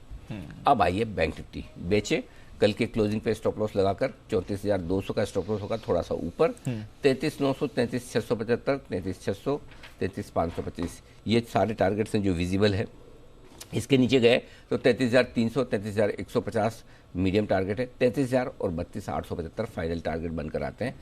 अब आइए बैंक निफ्टी, बेचे कल के क्लोजिंग पे स्टॉप लॉस लगाकर 34200 का स्टॉप लॉस होगा, थोड़ा सा ऊपर 33900, 33675, 33600, 33525, ये सारे टारगेट्स हैं जो विजिबल है। इसके नीचे गए तो 33300, 33150 मीडियम टारगेट है, 33000 और 32875 फाइनल टारगेट बनकर आते हैं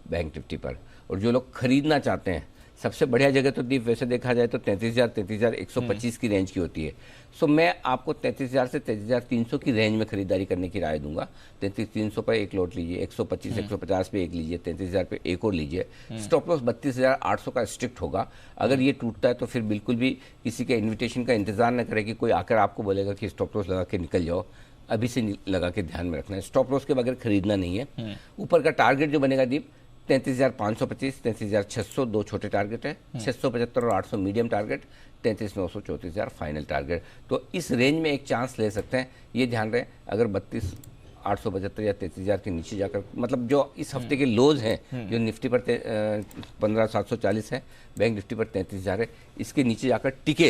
बैंक निफ्टी पर। और जो लोग खरीदना चाहते हैं, सबसे बढ़िया जगह तो दीप वैसे देखा जाए तो 33000, 33125 की रेंज की होती है। सो मैं आपको 33000 से 33300 की रेंज में खरीदारी करने की राय दूंगा। 33300 पर एक लॉट लीजिए, 125, 150 पे एक लीजिए, 33000 पे एक और लीजिए। स्टॉप लॉस 32800 का स्ट्रिक्ट होगा। अगर ये टूटता है तो फिर बिल्कुल भी किसी के इन्विटेशन का इंतजार न करें कि कोई आकर आपको बोलेगा कि स्टॉप लॉस लगा के निकल जाओ। अभी से लगा के ध्यान में रखना है, स्टॉप लॉस के बगैर खरीदना नहीं है। ऊपर का टारगेट जो बनेगा दीप 33525, 33600 दो छोटे टारगेट है, 675 और 800 मीडियम टारगेट, 33900, 34000 फाइनल टारगेट। तो इस रेंज में एक चांस ले सकते हैं, ये ध्यान रहे। अगर 32875 या 33000 के नीचे जाकर, मतलब जो इस हफ्ते के लोज हैं जो निफ्टी पर 15740 है, बैंक निफ्टी पर 33000 है, इसके नीचे जाकर टिके,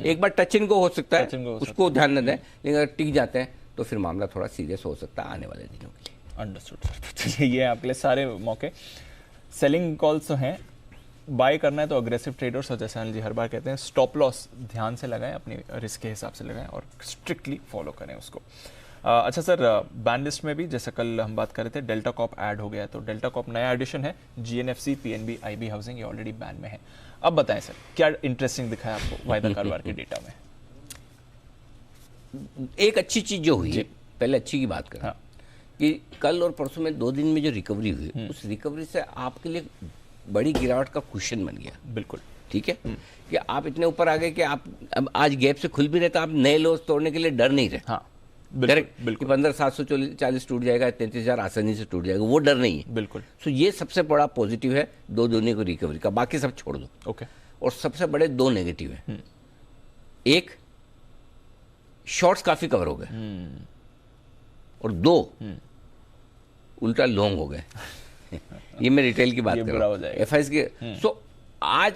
एक बार टच एंड गो हो सकता है, उसको ध्यान न दें, लेकिन अगर टिक जाते हैं तो फिर मामला थोड़ा सीरियस हो सकता है आने वाले दिनों के लिए। Understood sir. ये आपके लिए सारे मौके। सेलिंग कॉल्स हैं, बाय करना है तो अग्रेसिव ट्रेडर्स, और जैसे अनिल जी हर बार कहते हैं, स्टॉप लॉस ध्यान से लगाएं, अपनी रिस्क के हिसाब से लगाएं और स्ट्रिक्टली फॉलो करें उसको। अच्छा सर, बैन लिस्ट में भी जैसे कल हम बात कर रहे थे, डेल्टा कॉप ऐड हो गया, तो डेल्टा कॉप नया एडिशन है, GNFC, PNB, IB हाउसिंग, ये ऑलरेडी बैन में है। अब बताएं सर, क्या इंटरेस्टिंग दिखा है आपको वायदा कारोबार के डेटा में? एक अच्छी चीज जो हुई है, पहले अच्छी की बात करें, कि कल और परसों में 2 दिन में जो रिकवरी हुई, उस रिकवरी से आपके लिए बड़ी गिरावट का क्वेश्चन बन गया। बिल्कुल ठीक है, कि आप इतने ऊपर आ गए कि आप अब आज गैप से खुल भी रहे तो आप नए लोस तोड़ने के लिए डर नहीं रहे। हाँ, बिल्कुल। 15740 टूट जाएगा, 33000 आसानी से टूट जाएगा, वो डर नहीं है। बिल्कुल। सो ये सबसे बड़ा पॉजिटिव है 2 दिन को रिकवरी का, बाकी सब छोड़ दो। ओके। और सबसे बड़े 2 नेगेटिव है। एक, शॉर्ट्स काफी कवर हो गए, और 2 उल्टा लॉन्ग हो गए। ये मैं रिटेल की बात कर रहा हूँ, FIs के। सो आज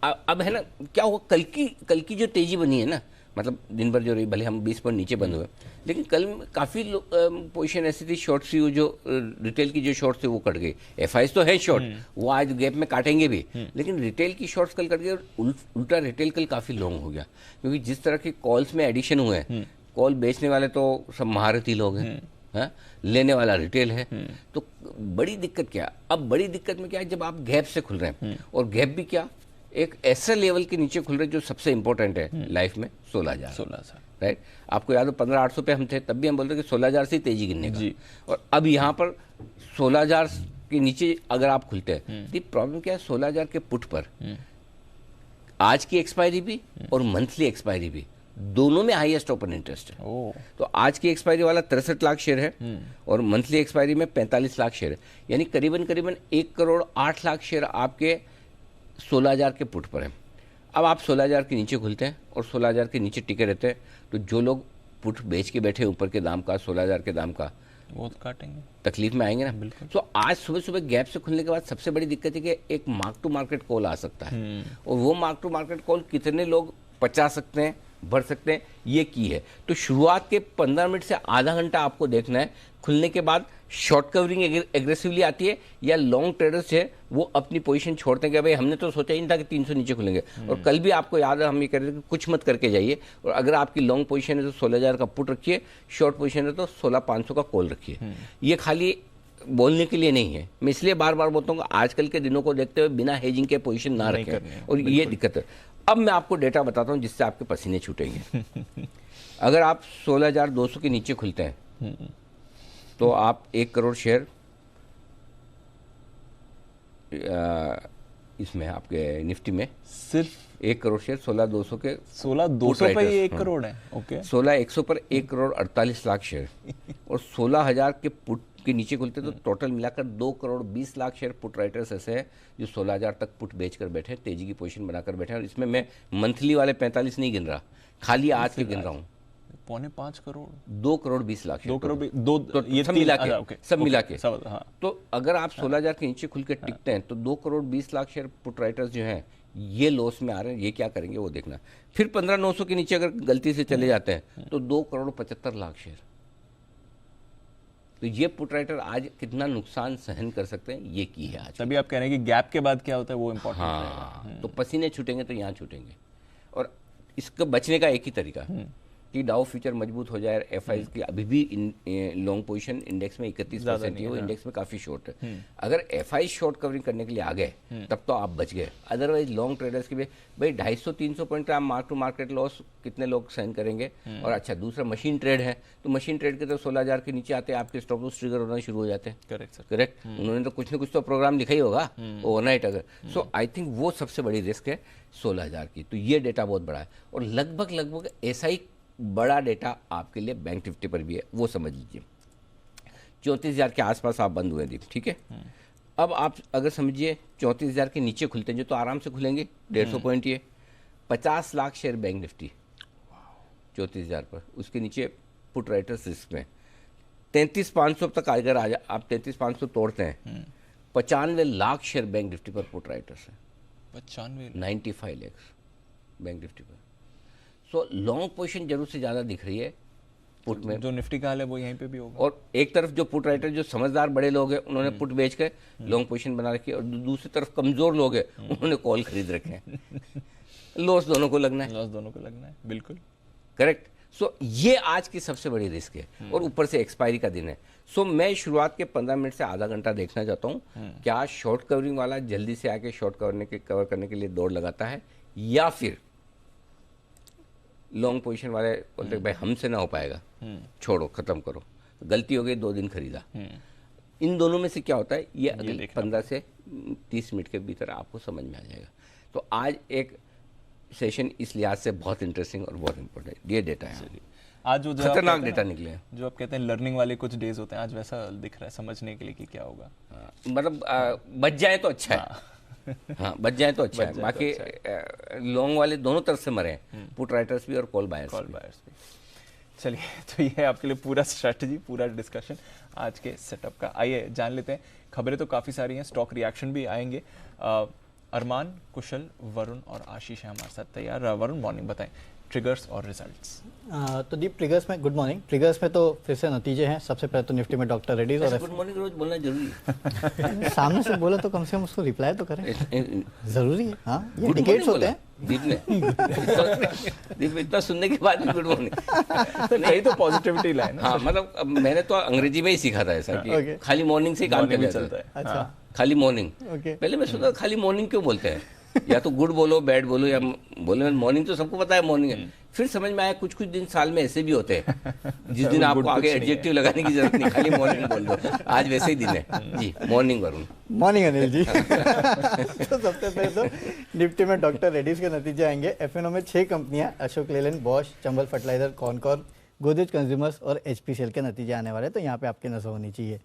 अब है ना, क्या हुआ, कल की जो तेजी बनी है ना, मतलब दिन भर जो रही, भले हम 20 पॉइंट नीचे बंद हुए, लेकिन कल काफी पोजीशन ऐसी थी शॉर्ट सी, जो रिटेल की जो शॉर्ट थे वो कट गई। FIs तो है शॉर्ट, वो आज गैप में काटेंगे भी, लेकिन रिटेल की शॉर्ट्स कल कट गई, और उल्टा रिटेल कल काफी लॉन्ग हो गया, क्योंकि जिस तरह के कॉल्स में एडिशन हुए हैं, कॉल बेचने वाले तो सब महारथी लोग हैं, लेने वाला रिटेल है। तो बड़ी दिक्कत क्या, अब बड़ी दिक्कत में क्या है, जब आप गैप से खुल रहे हैं, और गैप भी क्या, एक ऐसे लेवल के नीचे खुल रहे जो सबसे इंपॉर्टेंट है लाइफ में, 16000, राइट। आपको याद हो 15800 पे हम थे, तब भी हम बोलते कि 16000 से ही तेजी गिरने का, और अब यहाँ पर 16000 के नीचे अगर आप खुलते हैं, तो प्रॉब्लम क्या है, 16000 के पुट पर आज की एक्सपायरी भी और मंथली एक्सपायरी भी, दोनों में हाईएस्ट ओपन इंटरेस्ट है। तो आज की एक्सपायरी वाला 63 लाख शेयर है और मंथली एक्सपायरी में 45 लाख शेयर है, यानी करीबन करीबन 1 करोड़ 8 लाख शेयर आपके 16,000 के पुट पर है। अब आप 16,000 के नीचे खुलते हैं और 16,000 के नीचे टिके रहते हैं, तो जो लोग पुट बेच के बैठे ऊपर के दाम का 16,000 के दाम का, वो तो काटेंगे, तकलीफ में आएंगे ना। बिल्कुल। तो आज सुबह सुबह गैप से खुलने के बाद सबसे बड़ी दिक्कत है कि एक मार्क टू मार्केट कॉल आ सकता है, और वो मार्क टू मार्केट कॉल कितने लोग बचा सकते हैं, भर सकते हैं, ये की है। तो शुरुआत के 15 मिनट से आधा घंटा आपको देखना है, खुलने के बाद शॉर्ट कवरिंग एग्रेसिवली आती है या लॉन्ग ट्रेडर्स है वो अपनी पोजीशन छोड़ते हैं कि भाई हमने तो सोचा ही नहीं था कि 300 नीचे खुलेंगे। और कल भी आपको याद है हम ये कह रहे थे कि कुछ मत करके जाइए, और अगर आपकी लॉन्ग पोजीशन है तो 16,000 का पुट रखिए, शॉर्ट पोजीशन है तो 16,500 का कॉल रखिए। ये खाली बोलने के लिए नहीं है, मैं इसलिए बार बार बोलता हूँ आजकल के दिनों को देखते हुए बिना हेजिंग के पोजीशन ना रखें, और ये दिक्कत है। अब मैं आपको डेटा बताता हूँ जिससे आपके पसीने छूटेंगे। अगर आप 16,200 के नीचे खुलते हैं तो आप 1 करोड़ शेयर इसमें आपके निफ्टी में सिर्फ 1 करोड़ शेयर 16,200 के 16,200 पे ही 1 करोड़ है। ओके, 16,100 पर 1 करोड़ 48 लाख शेयर और 16,000 के पुट के नीचे खुलते तो टोटल मिलाकर 2 crore 20 lakh share put writers ऐसे हैं जो 16,000 तक पुट बेचकर बैठे, तेजी की पोजीशन बनाकर बैठे हैं। और इसमें मैं मंथली वाले 45 नहीं गिन रहा, खाली आज के गिन रहा हूँ। 4.5 करोड़, 2 करोड़ 20 लाख, 2 करोड़ तो ये सब मिला के, ओके, सब मिला के। हाँ। तो अगर आप 16,000 के नीचे खुल के टिकते हैं तो 2 crore 20 lakh share put writers जो हैं ये लॉस में आ रहे हैं। ये क्या करेंगे वो देखना। फिर 15,900 के नीचे अगर गलती से चले जाते हैं तो 2 करोड़ 75 लाख शेयर। तो ये पुट राइटर आज कितना नुकसान सहन कर सकते हैं ये की है आज। तभी आप कह रहे हैं कि गैप के बाद क्या होता है वो इम्पोर्टेंट है। हाँ, तो पसीने छूटेंगे तो यहाँ छूटेंगे। और इसका बचने का एक ही तरीका कि डाउ फ्यूचर मजबूत हो जाए, एफआईज की अभी भी लॉन्ग पोजीशन इंडेक्स में 31% है, वो इंडेक्स में काफी शॉर्ट है। अगर एफआई शॉर्ट कवरिंग करने के लिए आ गए तब तो आप बच गए। अदरवाइज लॉन्ग ट्रेडर्स के भी भाई 250-300 पॉइंट का मार्क टू मार्केट लॉस कितने लोग सहन करेंगे। और अच्छा दूसरा मशीन ट्रेड है, तो मशीन ट्रेड के तो 16,000 के नीचे आते हैं आपके स्टॉप लॉस ट्रिगर होना शुरू हो जाते हैं। Correct sir, correct. उन्होंने तो कुछ ना कुछ तो प्रोग्राम लिखा ही होगा ओवरनाइट अगर। सो आई थिंक वो सबसे बड़ी रिस्क है 16,000 की। तो ये डेटा बहुत बड़ा है और लगभग ऐसा ही बड़ा डेटा आपके लिए बैंक निफ्टी पर भी है, वो समझ लीजिए 34,000 के आसपास आप बंद हुए दीप, ठीक है। अब आप अगर समझिए 34,000 के नीचे खुलते हैं जो तो आराम से खुलेंगे 150 पॉइंट, ये 50 लाख शेयर बैंक निफ्टी 34,000 पर, उसके नीचे पुट राइटर्स रिस्क में 33,500 तक अगर आप 33,500 तोड़ते हैं 95 लाख शेयर बैंक निफ्टी पर पुट राइटर्स है। 95 लाख बैंक निफ्टी पर। सो लॉन्ग पोजीशन जरूर से ज़्यादा दिख रही है पुट में, जो निफ्टी का हाल है वो यहीं पे भी होगा। और एक तरफ जो पुट राइटर जो समझदार बड़े लोग हैं उन्होंने पुट बेच के लॉन्ग पोजीशन बना रखी है, और दूसरी तरफ कमजोर लोग हैं उन्होंने कॉल खरीद रखे हैं। लॉस दोनों को लगना है, लॉस दोनों को लगना है, बिल्कुल करेक्ट। सो ये आज की सबसे बड़ी रिस्क है, और ऊपर से एक्सपायरी का दिन है। सो मैं शुरुआत के 15 मिनट से आधा घंटा देखना चाहता हूँ क्या शॉर्ट कवरिंग वाला जल्दी से आके शॉर्ट कवर करने के लिए दौड़ लगाता है, या फिर लॉन्ग पोजीशन वाले बोलते हैं भाई हमसे ना हो पाएगा, छोड़ो, खत्म करो, गलती हो गई 2 दिन खरीदा। इन दोनों में से क्या होता है ये अगले 15 से 30 मिनट के भीतर आपको समझ में आ जाएगा। तो आज एक सेशन इस लिहाज से बहुत इंटरेस्टिंग और बहुत इंपॉर्टेंट ये डेटा है। आज जो खतरनाक डेटा निकले हैं, जो आप कहते हैं लर्निंग वाले कुछ डेज होते हैं, आज वैसा दिख रहा है समझने के लिए कि क्या होगा। मतलब बच जाए तो अच्छा है। हाँ, बच जाए तो अच्छा है। बाकी लॉन्ग वाले दोनों तरफ से मरे हैं, पुट राइटर्स भी और कॉल बायर्स भी। चलिए, तो ये आपके लिए पूरा स्ट्रैटेजी, पूरा डिस्कशन आज के सेटअप का। आइए जान लेते हैं, खबरें तो काफ़ी सारी हैं, स्टॉक रिएक्शन भी आएंगे। अरमान, कुशल, वरुण और आशीष हैं हमारे साथ तैयार। वरुण, मॉर्निंग बताएं ट्रिगर्स और रिजल्ट्स। तो दीप, ट्रिगर्स में गुड मॉर्निंग। ट्रिगर्स में तो फिर से नतीजे हैं। सबसे पहले तो निफ्टी में डॉक्टर रेड्डीज और गुड मॉर्निंग रोज बोलना जरूरी है। सामने से बोला तो कम से कम उसको रिप्लाई तो करें, जरूरी है। हाँ, ये इंडिकेट्स होते हैं। दीप ने दीप इतना सुनने के बाद भी गुड मॉर्निंग, कहीं तो पॉजिटिविटी लाइन। हाँ, मतलब मैंने तो अंग्रेजी में ही सीखा था ऐसा कि खाली मॉर्निंग से ही काम चलता है। अच्छा, खाली मॉर्निंग। पहले मैं सोचा खाली मॉर्निंग क्यों बोलते हैं, या तो गुड बोलो बैड बोलो या बोले मॉर्निंग, तो सबको पता है मॉर्निंग है, फिर समझ में आया कुछ कुछ दिन साल में ऐसे भी होते हैं जिस दिन आपको आगे एडजेक्टिव लगाने की जरूरत नहीं, खाली मॉर्निंग बोल दो। आज वैसे ही दिन है जी। मॉर्निंग वरुण। मॉर्निंग अनिल जी। तो सबसे पहले तो निफ्टी में डॉक्टर रेड्डीज के नतीजे आएंगे। एफएनओ में 6 कंपनियां Ashok Leyland, Bosch, Chambal fertiliser, Concor, Godrej consumers और एचपीसीएल के नतीजे आने वाले, तो यहाँ पे आपकी नजर होनी चाहिए।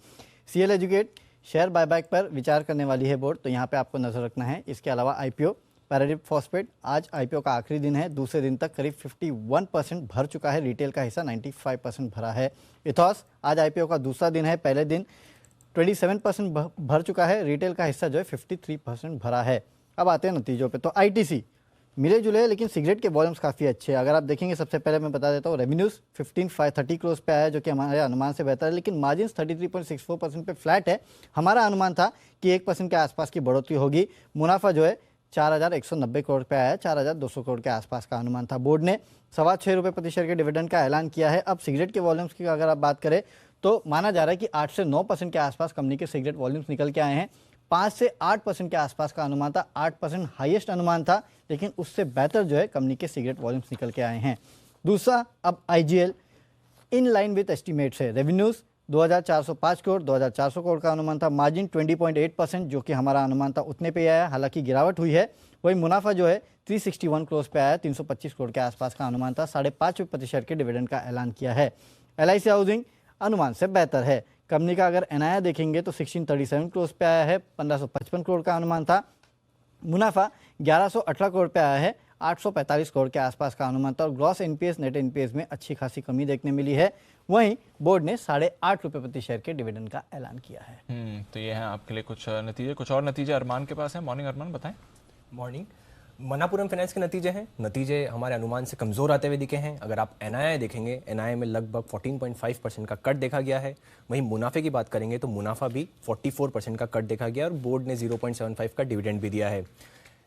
सीएल एजुकेट शेयर बायबैक पर विचार करने वाली है बोर्ड, तो यहाँ पे आपको नजर रखना है। इसके अलावा आईपीओ पैराडिप फॉस्फेट, आज आईपीओ का आखिरी दिन है। दूसरे दिन तक करीब 51% भर चुका है, रिटेल का हिस्सा 95% भरा है। इथॉस आज आईपीओ का दूसरा दिन है, पहले दिन 27% भर चुका है, रिटेल का हिस्सा जो है 53% भरा है। अब आते हैं नतीजों पे। तो आईटीसी मिले जुले लेकिन सिगरेट के वॉल्यूम्स काफ़ी अच्छे हैं। अगर आप देखेंगे, सबसे पहले मैं बता देता हूँ, रेवेन्यूज़ 15,530 करोड़ पे आया, जो कि हमारे अनुमान से बेहतर है, लेकिन मार्जिन 33.64% पे फ्लैट है। हमारा अनुमान था कि 1% के आसपास की बढ़ोतरी होगी। मुनाफा जो है 4,190 करोड़ पे आया है, 4,200 करोड़ के आसपास का अनुमान था। बोर्ड ने 6.25 रुपये प्रति शेयर के डिविडेंड का ऐलान किया है। अब सिगरेट के वॉल्यूम्स की अगर आप बात करें तो माना जा रहा है कि 8 से 9% के आसपास कंपनी के सिगरेट वॉल्यूम्स निकल के आए हैं। 5 से 8% के आसपास का अनुमान था, 8% हाईएस्ट अनुमान था, लेकिन उससे बेहतर जो है कंपनी के सिगरेट वॉल्यूम्स निकल के आए हैं। दूसरा, अब IGL in line with estimates है। रेवेन्यूज़ 2,405 करोड़, 2,400 करोड़ का अनुमान था। मार्जिन 20.8%, जो कि हमारा अनुमान था उतने पे आया, हालांकि गिरावट हुई है। वही मुनाफा जो है 361 करोड़ पे आया, 325 करोड़ के आसपास का अनुमान था। 5.5 रुपये प्रति शेयर के डिविडेंड का ऐलान किया है। एलआईसी हाउसिंग अनुमान से बेहतर है। कंपनी का अगर एनआईआई देखेंगे तो 1637 करोड़ पे आया है, 1555 करोड़ का अनुमान था। मुनाफा 1118 करोड़ पे आया है, 845 करोड़ के आसपास का अनुमान था। और ग्रॉस एनपीएस, नेट एनपीएस में अच्छी खासी कमी देखने मिली है। वहीं बोर्ड ने 8.5 रुपये प्रति शेयर के डिविडेंड का ऐलान किया है। तो ये है आपके लिए कुछ नतीजे। कुछ और नतीजे अरमान के पास है। मॉर्निंग अरमान, बताएं। मॉर्निंग। मनापुरम फाइनेंस के नतीजे हैं। नतीजे हमारे अनुमान से कमज़ोर आते हुए दिखे हैं। अगर आप एनआईआई देखेंगे, एनआईआई में लगभग 14.5% का कट देखा गया है। वहीं मुनाफे की बात करेंगे तो मुनाफा भी 44% का कट देखा गया और बोर्ड ने 0.75 का डिविडेंड भी दिया है।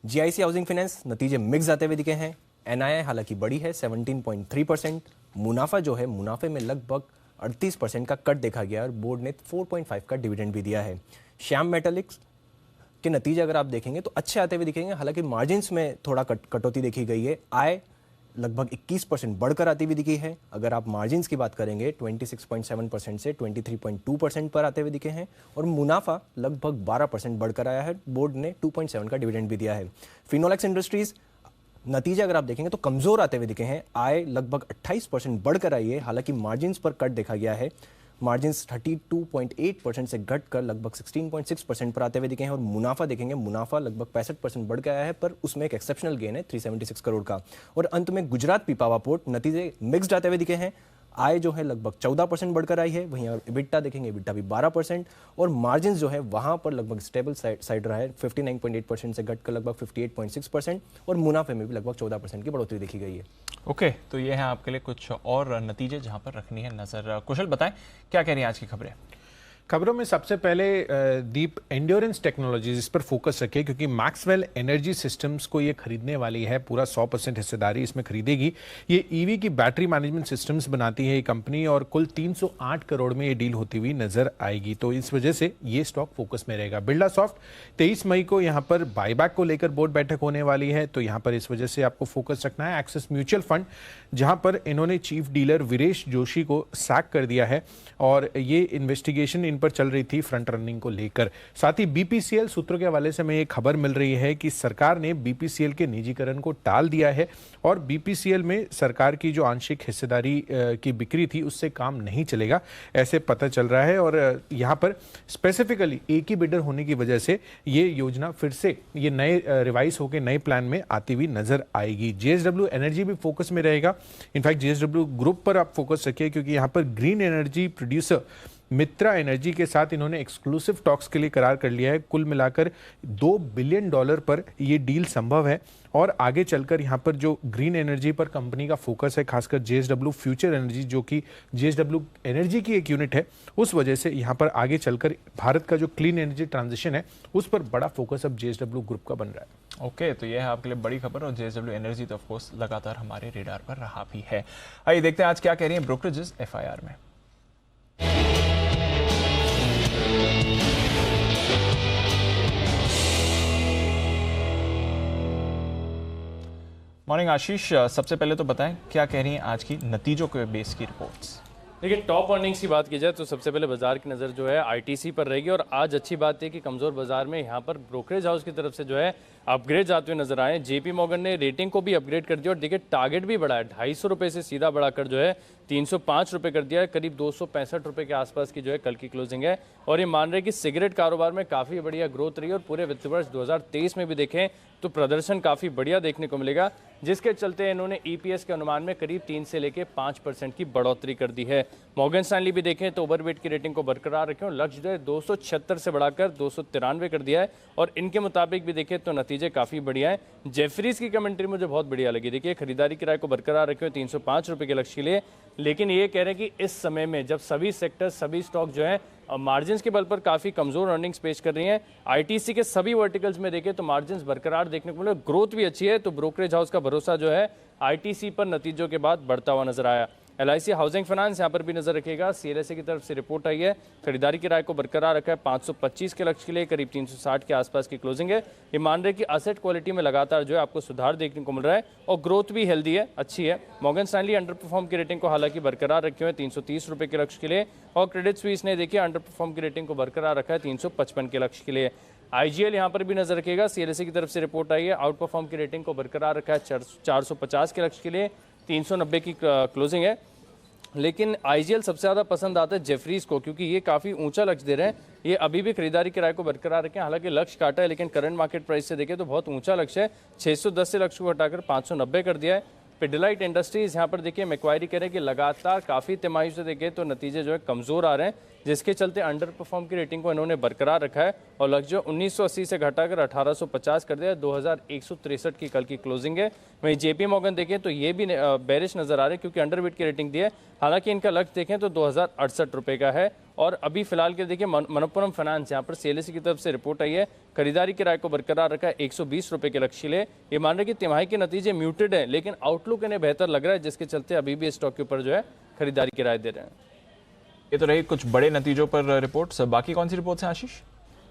जीआईसी हाउसिंग फाइनेंस नतीजे मिक्स आते हुए दिखे हैं। एनआईआई हालांकि बड़ी है 17.3%, मुनाफा जो है मुनाफे में लगभग 38% का कट देखा गया और बोर्ड ने 4.5 का डिविडेंड भी दिया है। श्याम मेटालिक्स के नतीजे अगर आप देखेंगे तो अच्छे आते हुए दिखेंगे, हालांकि मार्जिन्स में थोड़ा कटौती देखी गई है। आय लगभग 21% बढ़कर आती हुई दिखी है। अगर आप मार्जिन्स की बात करेंगे 26.7% से 23.2% पर आते हुए दिखे हैं और मुनाफा लगभग 12% बढ़कर आया है। बोर्ड ने 2.7 का डिविडेंड भी दिया है। फिनोलेक्स इंडस्ट्रीज नतीजे अगर आप देखेंगे तो कमजोर आते हुए दिखे हैं। आय लगभग 28% बढ़कर आई है, हालांकि मार्जिन्स पर कट देखा गया है। मार्जिन्स 32.8% से घटकर लगभग 16.6% पर आते हुए दिखे हैं और मुनाफा देखेंगे, मुनाफा लगभग 65% बढ़ गया है, पर उसमें एक एक्सेप्शनल गेन है 376 करोड़ का। और अंत में गुजरात पीपावा पोर्ट नतीजे मिक्स्ड आते हुए दिखे हैं। आय जो है लगभग 14% बढ़कर आई है, वहीं इबिटा देखेंगे, इबिटा भी 12% और मार्जिन जो है वहां पर लगभग स्टेबल साइड रहा है। 59.8% से घटकर लगभग 58.6% और मुनाफे में भी लगभग 14% की बढ़ोतरी देखी गई है। ओके, तो ये है आपके लिए कुछ और नतीजे जहां पर रखनी है नजर। कुशल, बताएं क्या कह रही हैं आज की खबरें। खबरों में सबसे पहले दीप एंड्योरेंस टेक्नोलॉजीज इस पर फोकस रखिए, क्योंकि मैक्सवेल एनर्जी सिस्टम्स को ये खरीदने वाली है, पूरा 100% हिस्सेदारी इसमें खरीदेगी। ये ईवी की बैटरी मैनेजमेंट सिस्टम्स बनाती है ये कंपनी और कुल 308 करोड़ में ये डील होती हुई नजर आएगी, तो इस वजह से ये स्टॉक फोकस में रहेगा। बिरला सॉफ्ट 23 मई को यहाँ पर बायबैक को लेकर बोर्ड बैठक होने वाली है, तो यहाँ पर इस वजह से आपको फोकस रखना है। एक्सिस म्यूचुअल फंड, जहाँ पर इन्होंने चीफ डीलर वीरेश जोशी को सैक कर दिया है और ये इन्वेस्टिगेशन इन पर चल रही थी फ्रंट रनिंग को लेकर। साथ ही बीपीसीएल सूत्रों के हवाले से हमें ये खबर मिल रही है कि सरकार ने बीपीसीएल के निजीकरण को टाल दिया है और बीपीसीएल में सरकार की जो आंशिक हिस्सेदारी की बिक्री थी उससे काम नहीं चलेगा, ऐसे पता चल रहा है। और यहाँ पर स्पेसिफिकली एक ही बिडर होने की वजह से ये योजना फिर से ये नए रिवाइज होकर नए प्लान में आती हुई नजर आएगी। जेएसडब्ल्यू एनर्जी भी फोकस में रहेगा। इनफैक्ट जेएसडब्ल्यू ग्रुप पर आप फोकस रखिए, क्योंकि यहाँ पर ग्रीन एनर्जी प्रोड्यूसर मित्रा एनर्जी के साथ इन्होंने एक्सक्लूसिव टॉक्स के लिए करार कर लिया है। कुल मिलाकर $2 बिलियन पर ये डील संभव है और आगे चलकर यहाँ पर जो ग्रीन एनर्जी पर कंपनी का फोकस है, खासकर जेएसडब्ल्यू फ्यूचर एनर्जी जो कि जेएसडब्ल्यू एनर्जी की एक यूनिट है, उस वजह से यहाँ पर आगे चलकर भारत का जो क्लीन एनर्जी ट्रांजिशन है उस पर बड़ा फोकस अब जेएसडब्ल्यू ग्रुप का बन रहा है। ओके, तो यह है आपके लिए बड़ी खबर और जेएसडब्ल्यू एनर्जी तो ऑफकोर्स लगातार हमारे रेडार पर रहा भी है। आइए देखते हैं आज क्या कह रही है ब्रोकरेजेस एफआईआर में। मॉर्निंग आशीष, सबसे पहले तो बताएं क्या कह रही हैं आज की नतीजों के बेस की रिपोर्ट्स। देखिए, टॉप अर्निंग्स की बात की जाए तो सबसे पहले बाजार की नज़र जो है आईटीसी पर रहेगी और आज अच्छी बात है कि कमज़ोर बाजार में यहाँ पर ब्रोकरेज हाउस की तरफ से जो है अपग्रेड आते हुए नजर आए। जेपी मॉर्गन ने रेटिंग को भी अपग्रेड कर दिया और देखिए टारगेट भी बढ़ा है, 250 रुपये से सीधा बढ़ाकर जो है 305 रुपये कर दिया है। करीब 265 रुपये के आसपास की जो है कल की क्लोजिंग है और ये मान रहे कि सिगरेट कारोबार में काफ़ी बढ़िया ग्रोथ रही और पूरे वित्त वर्ष 2023 में भी देखें तो प्रदर्शन काफ़ी बढ़िया देखने को मिलेगा, जिसके चलते इन्होंने ईपीएस के अनुमान में करीब 3 से लेकर 5% की बढ़ोतरी कर दी है। मॉर्गन स्टैनली भी देखें तो ओवरवेट की रेटिंग को बरकरार रखें और लक्ष्य जो है 276 से बढ़ाकर 293 कर दिया है और इनके मुताबिक भी देखें तो नतीजे काफ़ी बढ़िया है। जेफरीज की कमेंट्री मुझे बहुत बढ़िया लगी। देखिए, खरीदारी किराए को बरकरार रखे 305 रुपये के लक्ष्य के लिए, लेकिन ये कह रहे हैं कि इस समय में जब सभी सेक्टर सभी स्टॉक जो है मार्जिन के बल पर काफ़ी कमजोर अर्निंग्स पेश कर रही हैं, आईटीसी के सभी वर्टिकल्स में देखें तो मार्जिन बरकरार देखने को मिले, ग्रोथ भी अच्छी है, तो ब्रोकरेज हाउस का भरोसा जो है आईटीसी पर नतीजों के बाद बढ़ता हुआ नजर आया। एलआईसी हाउसिंग फाइनेंस यहाँ पर भी नजर रखेगा। सीएलएसए की तरफ से रिपोर्ट आई है, खरीदारी किराए को बरकरार रखा है 525 के लक्ष्य के लिए, करीब 360 के आसपास की क्लोजिंग है। ये मान रहे कि असेट क्वालिटी में लगातार जो है आपको सुधार देखने को मिल रहा है और ग्रोथ भी हेल्दी है, अच्छी है। मॉर्गन स्टैनली अंडर परफॉर्म की रेटिंग को हालांकि बरकरार रखे हुए 330 रुपये के लक्ष्य के लिए और क्रेडिट स्विस ने देखिए अंडर परफॉर्म की रेटिंग को बरकरार रखा है 355 के लक्ष्य के लिए। आईजीएल यहाँ पर भी नजर रखेगा। सीएलएसए की तरफ से रिपोर्ट आई है, आउट परफॉर्म की रेटिंग को बरकरार रखा है 450 के लक्ष्य के लिए, 390 की क्लोजिंग है। लेकिन आईजीएल सबसे ज़्यादा पसंद आता है जेफरीज को, क्योंकि ये काफ़ी ऊंचा लक्ष्य दे रहे हैं। ये अभी भी खरीदारी किराए को बरकरार रखें, हालांकि लक्ष्य काटा है लेकिन करंट मार्केट प्राइस से देखें तो बहुत ऊंचा लक्ष्य है। 610 से लक्ष्य को हटाकर 590 कर दिया है। पिडिलाइट इंडस्ट्रीज यहाँ पर देखिए मैक्वायरी कह रहे हैं कि लगातार काफ़ी तिमाही से देखें तो नतीजे जो है कमज़ोर आ रहे हैं, जिसके चलते अंडर परफॉर्म की रेटिंग को इन्होंने बरकरार रखा है और लक्ष्य 1980 से घटाकर 1850 कर दिया है। 2163 की कल की क्लोजिंग है। वहीं जेपी मॉर्गन देखें तो ये भी बेरिश नजर आ रहे हैं क्योंकि अंडरवेट की रेटिंग दी है, हालांकि इनका लक्ष्य देखें तो 2068 रुपये का है। और अभी फिलहाल के देखिए मनप्पुरम फाइनेंस यहाँ पर सीएलएसए की तरफ से रिपोर्ट आई है, खरीदारी किराए को बरकरार रखा है 120 रुपये के लक्ष्य के लिए। ये मान रहे कि तिमाही के नतीजे म्यूटेड है लेकिन आउटलुक इन्हें बेहतर लग रहा है, जिसके चलते अभी भी स्टॉक के ऊपर जो है खरीदारी किराए दे रहे हैं। ये तो रही कुछ बड़े नतीजों पर रिपोर्ट्स, बाकी कौन सी रिपोर्ट्स हैं आशीष?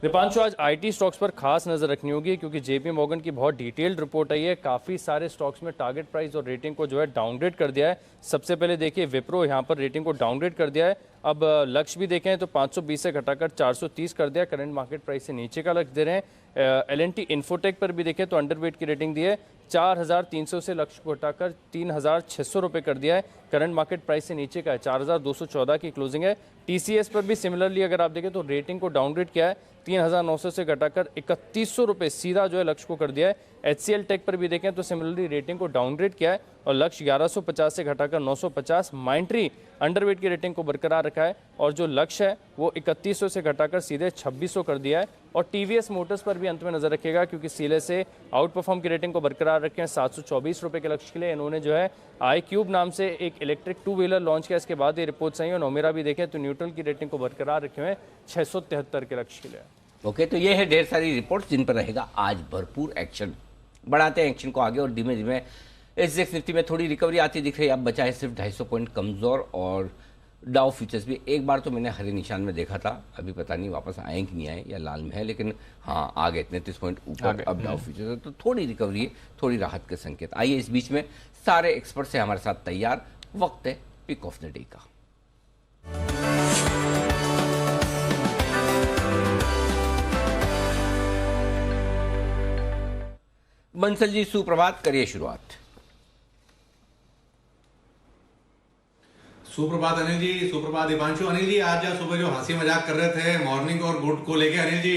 दीपांशु, आज आईटी स्टॉक्स पर खास नजर रखनी होगी क्योंकि जेपी मॉर्गन की बहुत डिटेल्ड रिपोर्ट आई है। काफ़ी सारे स्टॉक्स में टारगेट प्राइस और रेटिंग को जो है डाउनग्रेड कर दिया है। सबसे पहले देखिए विप्रो यहाँ पर रेटिंग को डाउनग्रेड कर दिया है। अब लक्ष्य भी देखें तो 520 से घटाकर 430 कर दिया, करंट मार्केट प्राइस से नीचे का लक्ष्य दे रहे हैं। एलएनटी इन्फोटेक पर भी देखें तो अंडरवेट की रेटिंग दी है, 4300 से लक्ष्य को हटाकर 3600 रुपये कर दिया है, करंट मार्केट प्राइस से नीचे का है, 4214 की क्लोजिंग है। टीसीएस पर भी सिमिलरली अगर आप देखें तो रेटिंग को डाउनग्रेड किया है, 3900 से घटाकर 3100 रुपये सीधा जो है लक्ष्य को कर दिया है। एचसीएल टेक पर भी देखें तो सिमिलरली रेटिंग को डाउनग्रेड किया है और लक्ष्य 1150 से घटाकर 950। माइंट्री अंडरवेट की रेटिंग को बरकरार रखा है और जो लक्ष्य है वो 3100 से घटाकर सीधे 2600 कर दिया है। और टीवीएस मोटर्स पर भी अंत में नजर रखेगा क्योंकि सीएलएसए आउट परफॉर्म की रेटिंग को बरकरार रखे हैं 724 रुपये के लक्ष्य के लिए। इन्होंने जो है आई क्यूब नाम से एक इलेक्ट्रिक 2 व्हीलर लॉन्च किया, इसके बाद ये रिपोर्ट्स आई और नोमेरा भी देखें तो न्यूट्रल की रेटिंग को बरकरार रखे हुए 673 के लक्ष्य के लिए। ओके, तो ये है ढेर सारी रिपोर्ट्स जिन पर रहेगा आज भरपूर एक्शन। बढ़ाते हैं एक्शन को आगे और धीमे धीमे एसजेएक्स निफ्टी में थोड़ी रिकवरी आती दिख रही है। अब बचा है सिर्फ 250 पॉइंट कमजोर और डाउ फ्यूचर्स भी एक बार तो मैंने हरे निशान में देखा था, अभी पता नहीं वापस आए कि नहीं आए या लाल में है, लेकिन हाँ आ गए 33 पॉइंट ऊपर अब डाउ फ्यूचर्स, तो थोड़ी रिकवरी है, थोड़ी राहत के संकेत। आइए इस बीच में सारे एक्सपर्ट से हमारे साथ तैयार, वक्त है पिक ऑफ द डे का। बंसल जी सुप्रभात, करिए शुरुआत। सुप्रभात अनिल जी, सुप्रभात दीपांशु। अनिल जी, आज सुबह जो हंसी मजाक कर रहे थे मॉर्निंग और गुड को लेके अनिल जी,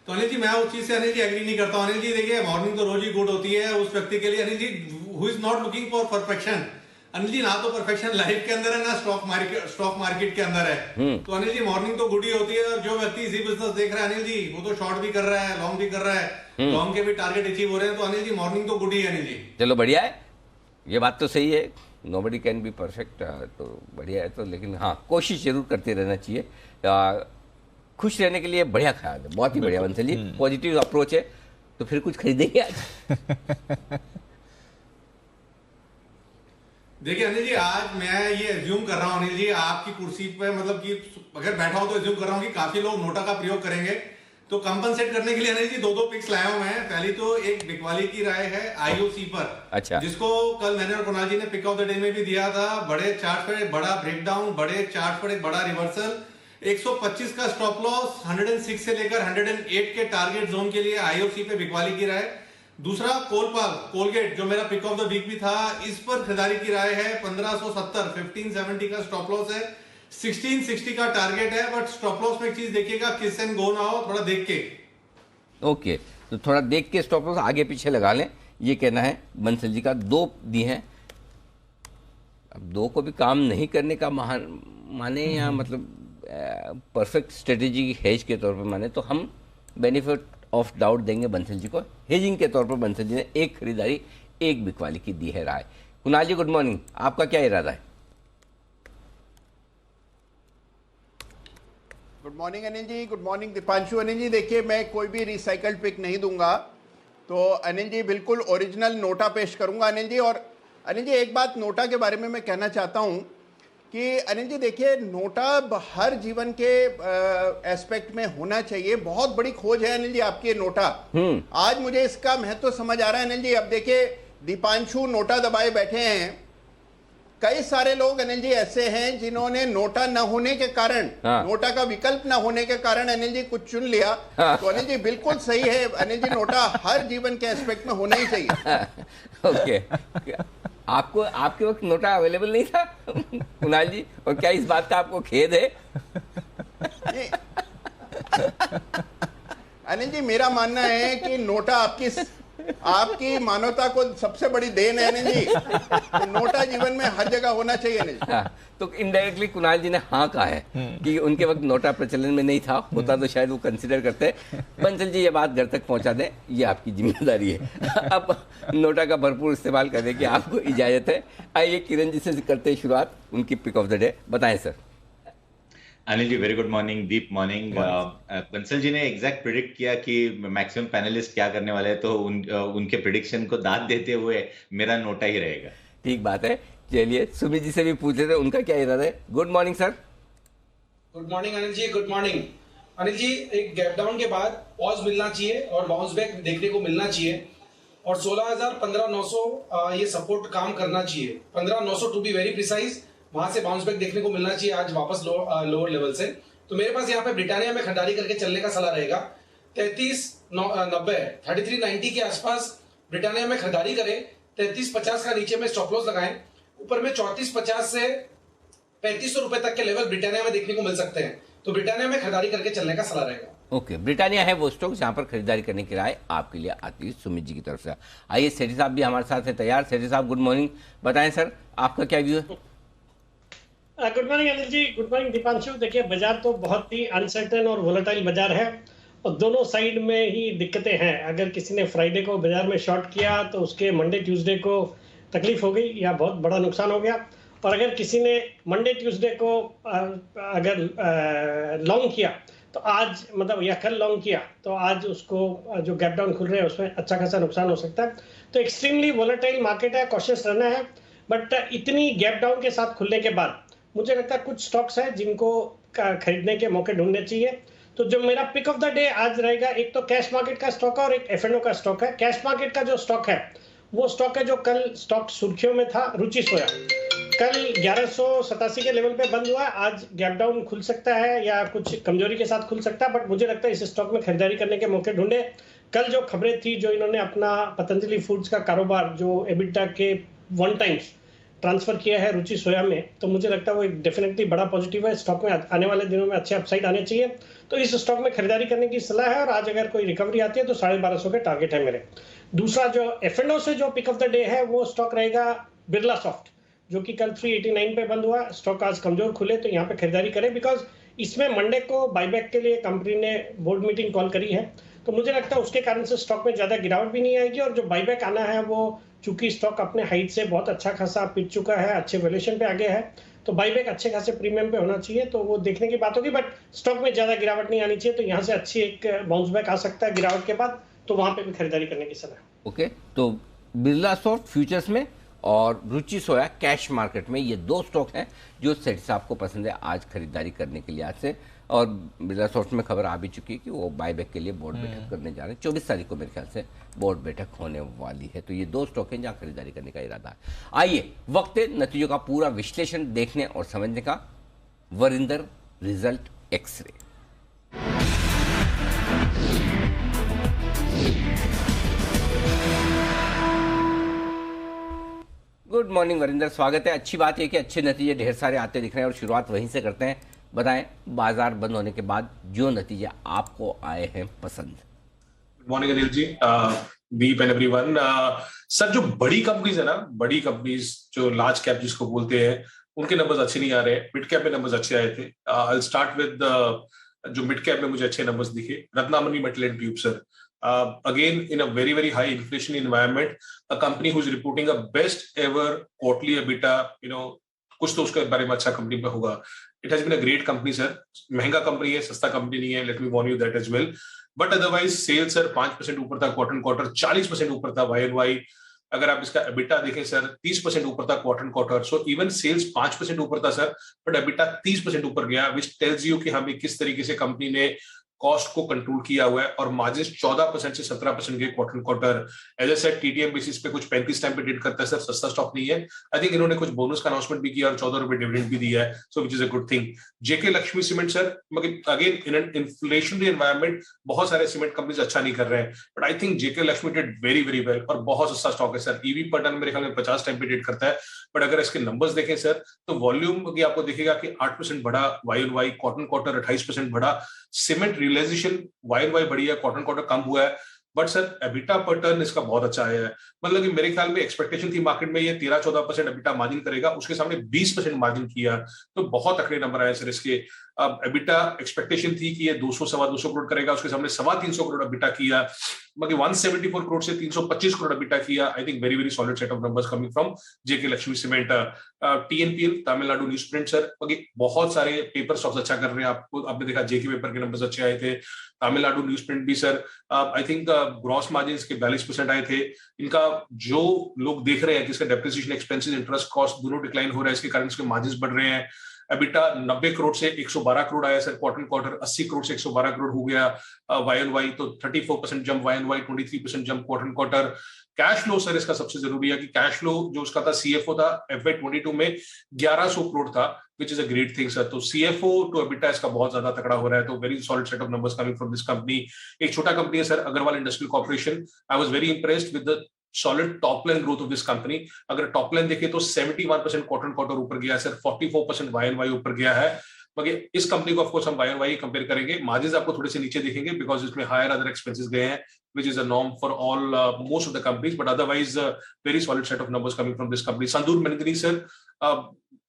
तो अनिल जी मैं उस चीज से अनिल जी एग्री नहीं करता हूं। अनिल जी देखिए, मॉर्निंग तो रोज ही गुड होती है उस व्यक्ति के लिए Anil ji who is not looking for perfection. Anil ji ना तो परफेक्शन लाइफ के अंदर है ना स्टॉक मार्केट के अंदर है। तो अनिल जी मॉर्निंग तो गुड ही होती है और जो व्यक्ति इसी बिजनेस देख रहा है अनिल जी, वो तो शॉर्ट भी कर रहा है, लॉन्ग भी कर रहा है, लॉन्ग के भी टारगेट अचीव हो रहे हैं। तो अनिल जी मॉर्निंग तो गुड ही है अनिल जी। चलो बढ़िया है, ये बात तो सही है, नोबडी कैन बी परफेक्ट, तो बढ़िया है। तो लेकिन हाँ कोशिश जरूर करते रहना चाहिए, खुश रहने के लिए बढ़िया ख्याल है, बहुत ही बढ़िया बंसल जी, पॉजिटिव अप्रोच है। तो फिर कुछ खरीदेंगे आज? देखिए अनिल जी, आज मैं ये एज्यूम कर रहा हूँ अनिल जी आपकी कुर्सी पे, मतलब कि अगर बैठा हो तो एज्यूम कर रहा हूँ कि काफी लोग नोटा का प्रयोग करेंगे। तो कंपनसेट करने के लिए अनिल जी दो पिक्स लाया हूं मैं। पहली तो एक बिकवाली की राय है आईओसी पर, अच्छा, जिसको कल मैंने और कुणाल जी ने पिक ऑफ द डे में भी दिया था। बड़े चार्ट पर एक बड़ा ब्रेकडाउन, बड़े चार्ट पर एक बड़ा रिवर्सल, 125 का स्टॉप लॉस, 106 से लेकर 108 के टारगेट जोन के लिए आईओसी पे बिकवाली की राय। दूसरा कोलगेट जो मेरा पिक ऑफ द वीक भी था, इस पर खरीदारी की राय है। 1570, 1570 का स्टॉप लॉस है, 1660 का टारगेट है। बट स्टॉप लॉस में एक चीज देखिएगा, किस एंड गो ना हो, थोड़ा देख के। ओके, तो थोड़ा देख के स्टॉप लॉस आगे पीछे लगा लें, ये कहना है बंसल जी का। 2 दी हैं, अब 2 को भी काम नहीं करने का माने या मतलब परफेक्ट स्ट्रेटेजी हेज के तौर पर माने, तो हम बेनिफिट ऑफ डाउट देंगे बंसल जी को। हेजिंग के तौर पर बंसल जी ने एक खरीदारी, एक बिकवाली की दी है राय। कुणाल जी गुड मॉर्निंग, आपका क्या इरादा है? Good morning Anil ji, good morning Deepanshu. Anil ji देखिए, मैं कोई भी रिसाइकल्ड पिक नहीं दूंगा, तो अनिल जी बिल्कुल ओरिजिनल नोटा पेश करूंगा अनिल जी। और अनिल जी एक बात नोटा के बारे में मैं कहना चाहता हूं कि अनिल जी देखिए, नोटा हर जीवन के एस्पेक्ट में होना चाहिए। बहुत बड़ी खोज है अनिल जी आपकी नोटा। आज मुझे इसका महत्व समझ आ रहा है अनिल जी। अब देखिए दीपांशु नोटा दबाए बैठे हैं, कई सारे लोग अनिल जी ऐसे हैं जिन्होंने नोटा न होने के कारण, नोटा का विकल्प न होने के कारण अनिल जी कुछ चुन लिया। तो अनिल जी बिल्कुल सही है अनिल जी, नोटा हर जीवन के एस्पेक्ट में होना ही चाहिए। ओके, आपको आपके वक्त नोटा अवेलेबल नहीं था कुणाल जी, और क्या इस बात का आपको खेद है? अनिल जी मेरा मानना है कि नोटा आपकी मानवता को सबसे बड़ी देन है अनिल जी, तो नोटा जीवन में हर जगह होना चाहिए अनिल जी। हाँ, तो इनडायरेक्टली कुणाल जी ने हाँ कहा है कि उनके वक्त नोटा प्रचलन में नहीं था, होता तो शायद वो कंसिडर करते। बंसल जी ये बात घर तक पहुंचा दें, ये आपकी जिम्मेदारी है। अब नोटा का भरपूर इस्तेमाल करने की आपको इजाजत है। आइए किरण जी से करते हैं शुरुआत, उनकी पिक ऑफ द डे बताएं sir. Anil ji very good morning, दीप मॉर्निंग। बंसल जी ने एग्जैक्ट प्रिडिक्ट किया कि मैक्सिमम पैनलिस्ट क्या करने वाले हैं, तो उनके प्रिडिक्शन को दाद देते हुए मेरा नोटा ही रहेगा। ठीक बात है। चलिए सुमित जी से भी पूछ लेते हैं उनका क्या इरादा है। Good morning sir. Good morning Anil ji, good morning. Anil ji एक गैप डाउन के बाद पॉज मिलना चाहिए और बाउंस बैक देखने को मिलना चाहिए, और 16,000 15,900 ये सपोर्ट काम करना चाहिए। 15,900 टू बी वेरी प्रिसाइज, वहां से बाउंस बैक देखने को मिलना चाहिए आज वापस लोअर लेवल से। तो मेरे पास यहाँ पे ब्रिटानिया में खरीदारी करके चलने का सलाह रहेगा। 3390 3390 के आसपास ब्रिटानिया में खरीदारी करें। 3350 का नीचे में स्टॉप लॉस लगाएं। ऊपर में 3450 से 3500 रुपए तक के लेवल ब्रिटानिया में देखने को मिल सकते हैं, तो ब्रिटानिया में खरीदारी करके चलने का सलाह रहेगा। ओके, ब्रिटानिया है वो स्टॉक जहां पर खरीदारी करने की राय आपके लिए आती है सुमित जी की तरफ से। आइए सेठी साहब भी हमारे साथ है तैयार। सेठी साहब गुड मॉर्निंग, बताएं सर आपका क्या व्यू है? Good morning Anil ji, good morning Deepanshu. देखिए बाजार तो बहुत ही अनसर्टेन और वोलेटाइल बाजार है, और दोनों साइड में ही दिक्कतें हैं। अगर किसी ने फ्राइडे को बाजार में शॉर्ट किया तो उसके मंडे ट्यूसडे को तकलीफ हो गई या बहुत बड़ा नुकसान हो गया, और अगर किसी ने मंडे ट्यूसडे को अगर लॉन्ग किया तो आज मतलब या कल लॉन्ग किया तो आज उसको जो गैप डाउन खुल रहे हैं उसमें अच्छा खासा नुकसान हो सकता है। तो एक्सट्रीमली वोलेटाइल मार्केट है, कॉशियस रहना है। बट इतनी गैप डाउन के साथ खुलने के बाद मुझे लगता है कुछ स्टॉक्स हैं जिनको खरीदने के मौके ढूंढने चाहिए। तो जो मेरा पिक ऑफ द डे आज रहेगा, एक तो कैश मार्केट का स्टॉक है और एक एफएनओ का स्टॉक है। कैश मार्केट का जो स्टॉक है वो स्टॉक है जो कल स्टॉक सुर्खियों में था, रुचि सोया। कल 1187 के लेवल पे बंद हुआ, आज गैप डाउन खुल सकता है या कुछ कमजोरी के साथ खुल सकता है, बट मुझे लगता है इस स्टॉक में खरीदारी करने के मौके ढूंढे। कल जो खबरें थी, जो इन्होंने अपना पतंजलि फूड्स का कारोबार जो एबिटा के 1 टाइम्स ट्रांसफर किया है रुचि सोया में, तो मुझे लगता है वो एक डेफिनेटली बड़ा पॉजिटिव है। स्टॉक में आने वाले दिनों में अच्छे अपसाइड आने चाहिए, तो इस स्टॉक में खरीदारी करने की सलाह है। और आज अगर कोई रिकवरी आती है तो 1250 के टारगेट है मेरे। दूसरा जो एफएनओ से जो पिक ऑफ द डे है वो स्टॉक रहेगा बिरला सॉफ्ट, जो कि कल 389 पे बंद हुआ। स्टॉक आज कमजोर खुले तो यहाँ पे खरीदारी करें, बिकॉज इसमें मंडे को बायबैक के लिए कंपनी ने बोर्ड मीटिंग कॉल करी है, तो मुझे लगता है उसके कारण से स्टॉक में ज्यादा गिरावट भी नहीं आएगी। और जो बायबैक आना है वो चूंकि स्टॉक अपने हाइट से बहुत अच्छा खासा पिट चुका है, अच्छे वैल्यूएशन पे आगे है, तो बायबैक अच्छे खासे प्रीमियम पे होना चाहिए, तो वो देखने की बात होगी। बट स्टॉक में ज्यादा गिरावट नहीं आनी चाहिए, तो यहाँ से अच्छी एक बाउंस बैक आ सकता है गिरावट के बाद, तो वहां पे भी खरीदारी करने की सलाह। ओके, तो बिरला सॉफ्ट फ्यूचर्स में और रुचि सोया कैश मार्केट में, ये 2 स्टॉक हैं जो सेठ साहब को पसंद है आज खरीदारी करने के लिए। आज से और बिरला सॉफ्ट में खबर आ भी चुकी है कि वो बायबैक के लिए बोर्ड बैठक करने जा रहे हैं। 24 तारीख को मेरे ख्याल से बोर्ड बैठक होने वाली है। तो ये 2 स्टॉक हैं जहाँ खरीदारी करने का इरादा है। आइए वक्त है नतीजों का पूरा विश्लेषण देखने और समझने का। Varinder result x-ray. Good morning Varinder, स्वागत है। अच्छी बात है कि अच्छे नतीजे ढेर सारे आते दिख रहे हैं और शुरुआत वहीं से करते हैं। बताएं बाजार बंद होने के बाद जो नतीजे आपको आए हैं पसंद। Good morning Anil ji, Deep and everyone. Sir जो बड़ी कंपनीज है ना, बड़ी कंपनीज जो लार्ज कैप जिसको बोलते हैं, उनके नंबर्स अच्छे नहीं आ रहे। मिड कैप में नंबर्स अच्छे आए थे। आई स्टार्ट विद जो मिड कैप में मुझे अच्छे नंबर्स दिखे, Ratnamani metal and tube sir. Again, in a very, very high inflation environment, a company who's reporting a best ever quarterly EBITDA, कुछ तो उसके बारे में अच्छा कंपनी पे होगा। It has been a great company, sir. महंगा कंपनी है, सस्ता कंपनी नहीं है। Let me warn you that as well. But otherwise, sales sir 5% ऊपर था क्वार्टर क्वार्टर, 40% ऊपर था YoY। अगर आप इसका EBITDA देखें सर, 30% ऊपर था quarter quarter. So even sales 5% ऊपर था सर, बट EBITDA 30% ऊपर गया, विच टेल्स यू कि हमें किस तरीके से कंपनी ने कॉस्ट को कंट्रोल किया हुआ है। और मार्जिन 14% से 17% के quarter quarter. As a said TTM basis पे कुछ 35 टाइम पे ट्रेड करता है सर, सस्ता स्टॉक नहीं है। आई थिंक इन्होंने कुछ बोनस का अनाउंसमेंट भी किया और 14 रुपए डिविडेंड भी दिया है, so which is a good thing. JK Lakshmi cement sir, मगर again in an inflationary environment बहुत सारे सीमेंट कंपनीज अच्छा नहीं कर रहे हैं, but I think JK Lakshmi did very very well और बहुत सस्ता स्टॉक है सर। ईवी पर टन मेरे ख्याल में 50 टाइम पे ट्रेड करता है, बट अगर इसके नंबर्स देखें सर तो वॉल्यूम की आपको दिखेगा कि 8% बढ़ा YoY, क्वार्टर क्वार्टर 28% बढ़ा। सीमेंट रियलाइजेशन YoY बढ़ी है, क्वार्टर क्वार्टर कम हुआ है, बट सर एबिटा पर टन इसका बहुत अच्छा आया है। मतलब कि मेरे ख्याल में एक्सपेक्टेशन थी मार्केट में ये 13-14% एबिटा मार्जिन करेगा, उसके सामने 20% मार्जिन किया, तो बहुत तकड़े नंबर आए सर इसके। अब एबिटा एक्सपेक्टेशन थी कि ये 200-225 करोड़ करेगा, उसके सामने 325 करोड़ एबिटा किया, मतलब 174 करोड़ से 325 करोड़ एबिटा किया। I think very very solid set of numbers coming from JK Lakshmi cement. TNPL Tamil Nadu news print sir, बहुत सारे पेपर स्टॉक्स अच्छा कर रहे हैं। आपने देखा जेके पेपर के नंबर्स अच्छे आए थे, तमिलनाडु न्यूज प्रिंट भी sir. I think gross margin के 42% आए थे। इनका जो लोग देख रहे हैं कि इसका डेप्रिसिएशन एक्सपेंसेस इंटरेस्ट कॉस्ट दोनों डिक्लाइन हो रहा है, इसके कारण इसके मार्जिन बढ़ रहे हैं। एबिटा 90 करोड़ से 112 करोड़ आया सर, क्वार्टर क्वार्टर 80 करोड़ से 112 करोड़ हो गया YoY, तो 34% jump YoY, 23% jump quarter quarter. Cash flow sir इसका सबसे जरूरी है कि कैश फ्लो जो उसका था, CFO था FY22 में 1100 करोड़ था, which is a great thing sir. तो CFO टू एबिटा इसका बहुत ज्यादा तगड़ा हो रहा है, तो very solid set of numbers coming from this company. एक छोटा कंपनी है sir, Agarwal industrial corporation. I was very impressed with the solid top line growth of this company. अगर टॉप लाइन देखें तो 71% क्वार्टर क्वार्टर ऊपर गया है सर, 44% YoY ऊपर गया है। मगर इस कंपनी को ऑफ कोर्स हम YoY कंपेयर करेंगे, मार्जिन आपको थोड़े से नीचे दिखेंगे बिकॉज इसमें हायर अदर एक्सपेंसेस गए हैं, which is a norm for all most of the companies, but otherwise very solid set of numbers coming from this company. Sandur Manindri sir,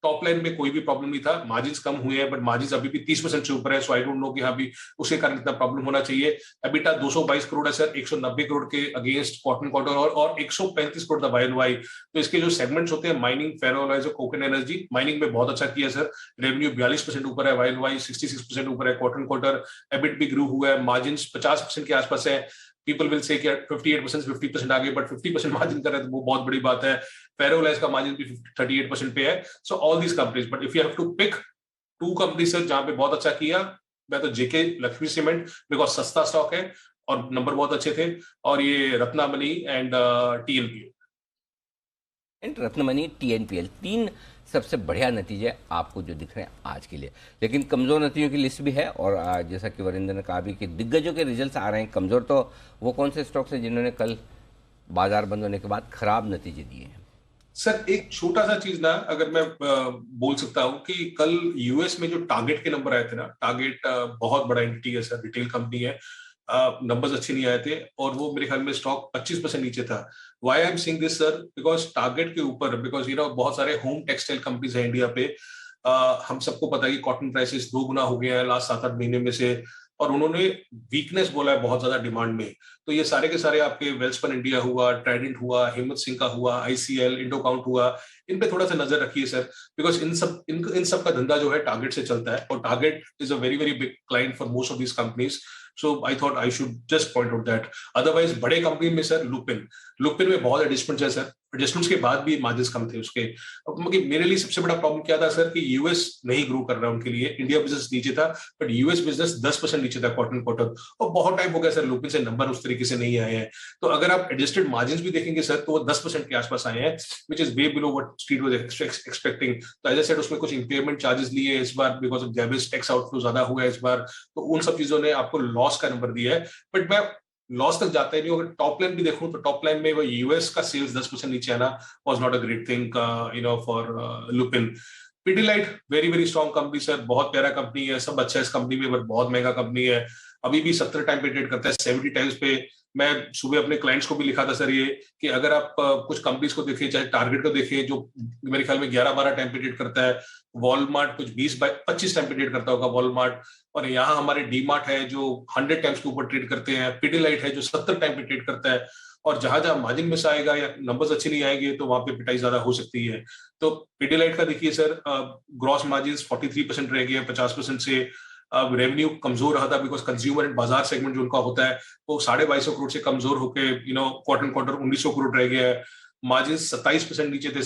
top line में कोई भी प्रॉब्लम नहीं था, margin कम हुए हैं, but margin अभी भी 30% से ऊपर है, सो आई डोंट नो कि हाँ भी उसके कारण इतना प्रॉब्लम होना चाहिए। एबिटा 222 करोड़ है सर, 190 करोड़ के अगेंस्ट क्वार्टर क्वार्टर और 135 करोड़ था YoY। तो इसके जो सेगमेंट्स होते हैं, माइनिंग, फेरोअलॉयज और कोक एंड एनर्जी, माइनिंग में बहुत अच्छा किया सर। रेवेन्यू 42% ऊपर है YoY, 66% ऊपर है क्वार्टर क्वार्टर। एबिट भी ग्रू हुआ है, मार्जिन 50% के आसपास है। पीपल विल से 58% 50% आगे, बट 50% मार्जिन कर रहे हैं तो वो बहुत बड़ी बात है। फेरोलाइज का मार्जिन भी 38% पे है। So all these companies, but if you have to pick 2 companies sir जहां पे बहुत अच्छा किया, मैं तो जेके लक्ष्मी सीमेंट, बिकॉज सस्ता स्टॉक है और नंबर बहुत अच्छे थे, और ये रत्नामणि एंड रत्नमणि TNPL 3 सबसे बढ़िया नतीजे आपको जो दिख रहे हैं आज के लिए। लेकिन कमज़ोर नतीजों की लिस्ट भी है, और जैसा कि वरिंदर ने कहा भी कि दिग्गजों के रिजल्ट्स आ रहे हैं कमज़ोर। तो वो कौन से स्टॉक्स हैं जिन्होंने कल बाजार बंद होने के बाद खराब नतीजे दिए हैं? सर एक छोटा सा चीज ना, अगर मैं बोल सकता हूं कि कल यूएस में जो टारगेट के नंबर आए थे ना, टारगेट बहुत बड़ा एंटिटी है सर, रिटेल कंपनी है, नंबर्स अच्छे नहीं आए थे और वो मेरे ख्याल में स्टॉक 25% नीचे था। Why I am saying this sir, because target के ऊपर, बिकॉज बहुत सारे होम टेक्सटाइल कंपनीज है इंडिया पे। हम सबको पता है कि कॉटन प्राइसेस 2 गुना हो गया है लास्ट 7-8 महीने में से, और उन्होंने वीकनेस बोला है बहुत ज्यादा डिमांड में। तो ये सारे के सारे आपके वेल्सपन इंडिया हुआ, ट्राइडेंट हुआ, हिम्मत सिंह का हुआ, ICL, इंडोकाउंट हुआ, इन पे थोड़ा सा नजर रखिए सर, बिकॉज इन सब का धंधा जो है टारगेट से चलता है, और target is a very very big client for most of these companies. So I thought I should just point out that. Otherwise, बड़े कंपनी में सर लुपिन में बहुत एडजस्टमेंट्स है सर, एडजस्टमेंट्स के बाद भी मार्जिन्स कम थे उसके। मेरे लिए सबसे बड़ा प्रॉब्लम क्या था सर कि यूएस नहीं ग्रो कर रहा है उनके लिए, इंडिया बिजनेस नीचे था, बट यूएस बिजनेस 10% नीचे था क्वार्टर क्वार्टर, और बहुत टाइम हो गया सर लुपिन से नंबर उस तरीके से नहीं आए हैं। तो अगर आप एडजस्टेड मार्जिन्स भी देखेंगे सर तो वो 10% के आसपास आए हैं, which is way below what street was expecting. तो एज आई सेड उसमें कुछ इंपेयरमेंट चार्जेस लिए इस बार बिकॉज ऑफ जैबिस, टैक्स आउटफ्लो ज्यादा हुआ है इस बार, तो उन सब चीजों ने आपको लॉस का नंबर दिया है। बट मैं लॉस तक जाता ही नहीं, अगर टॉप लाइन भी देखूं तो टॉप लाइन में वो यूएस का सेल्स 10% नीचे आना was not a great thing for Lupin. Pidilite very very strong company sir, बहुत प्यारा कंपनी है, सब अच्छा है इस कंपनी में, बट बहुत महंगा कंपनी है, अभी भी 70 टाइम पे ट्रेड करता है, 70 टाइम्स पे। मैं सुबह अपने क्लाइंट्स को भी लिखा था सर ये कि अगर आप कुछ कंपनीज को देखें, चाहे टारगेट को देखें जो मेरे ख्याल में 11-12 टाइम पे ट्रेड करता है, वॉलमार्ट कुछ 20-25 टाइम पे ट्रेड करता होगा वॉलमार्ट, और यहाँ हमारे डी मार्ट है जो 100 टाइम्स के ऊपर ट्रेड करते हैं, पीडीलाइट है जो 70 टाइम पे ट्रेड करता है, और जहां जहां मार्जिन मिस आएगा या नंबर्स अच्छे नहीं आएंगे तो वहां पे पिटाई ज्यादा हो सकती है। तो पीडीलाइट का देखिए सर, ग्रॉस मार्जिन 43% रह गए 50% से। अब रेवेन्यू कमजोर रहा था बिकॉज कंज्यूमर एंड बाजार सेगमेंट जो उनका होता है वो 2250 करोड़ से कमजोर होकर क्वार्टर क्वार्टर 1900 करोड़ रह गया है। मार्जिन 27% नीचे थे,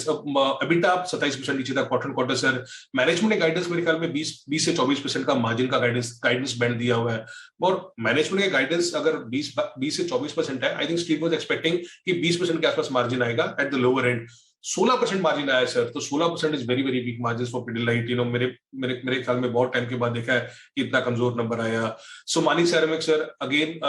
एबिटा 27% नीचे था क्वार्टर क्वार्टर सर। मैनेजमेंट ने गाइडेंस मेरे ख्याल में 20 से 24% का मार्जिन का गाइडेंस बैंड दिया हुआ है, और मैनेजमेंट के गाइडेंस अगर 20 से 24% है, I think street was expecting कि 20% के आसपास मार्जिन आएगा at the lower and. 16% margin आया सर, तो 16% is very very weak margin for Pidilite. मेरे ख्याल में बहुत टाइम के बाद देखा है कि इतना कमजोर नंबर आया। Somani ceramic sir, again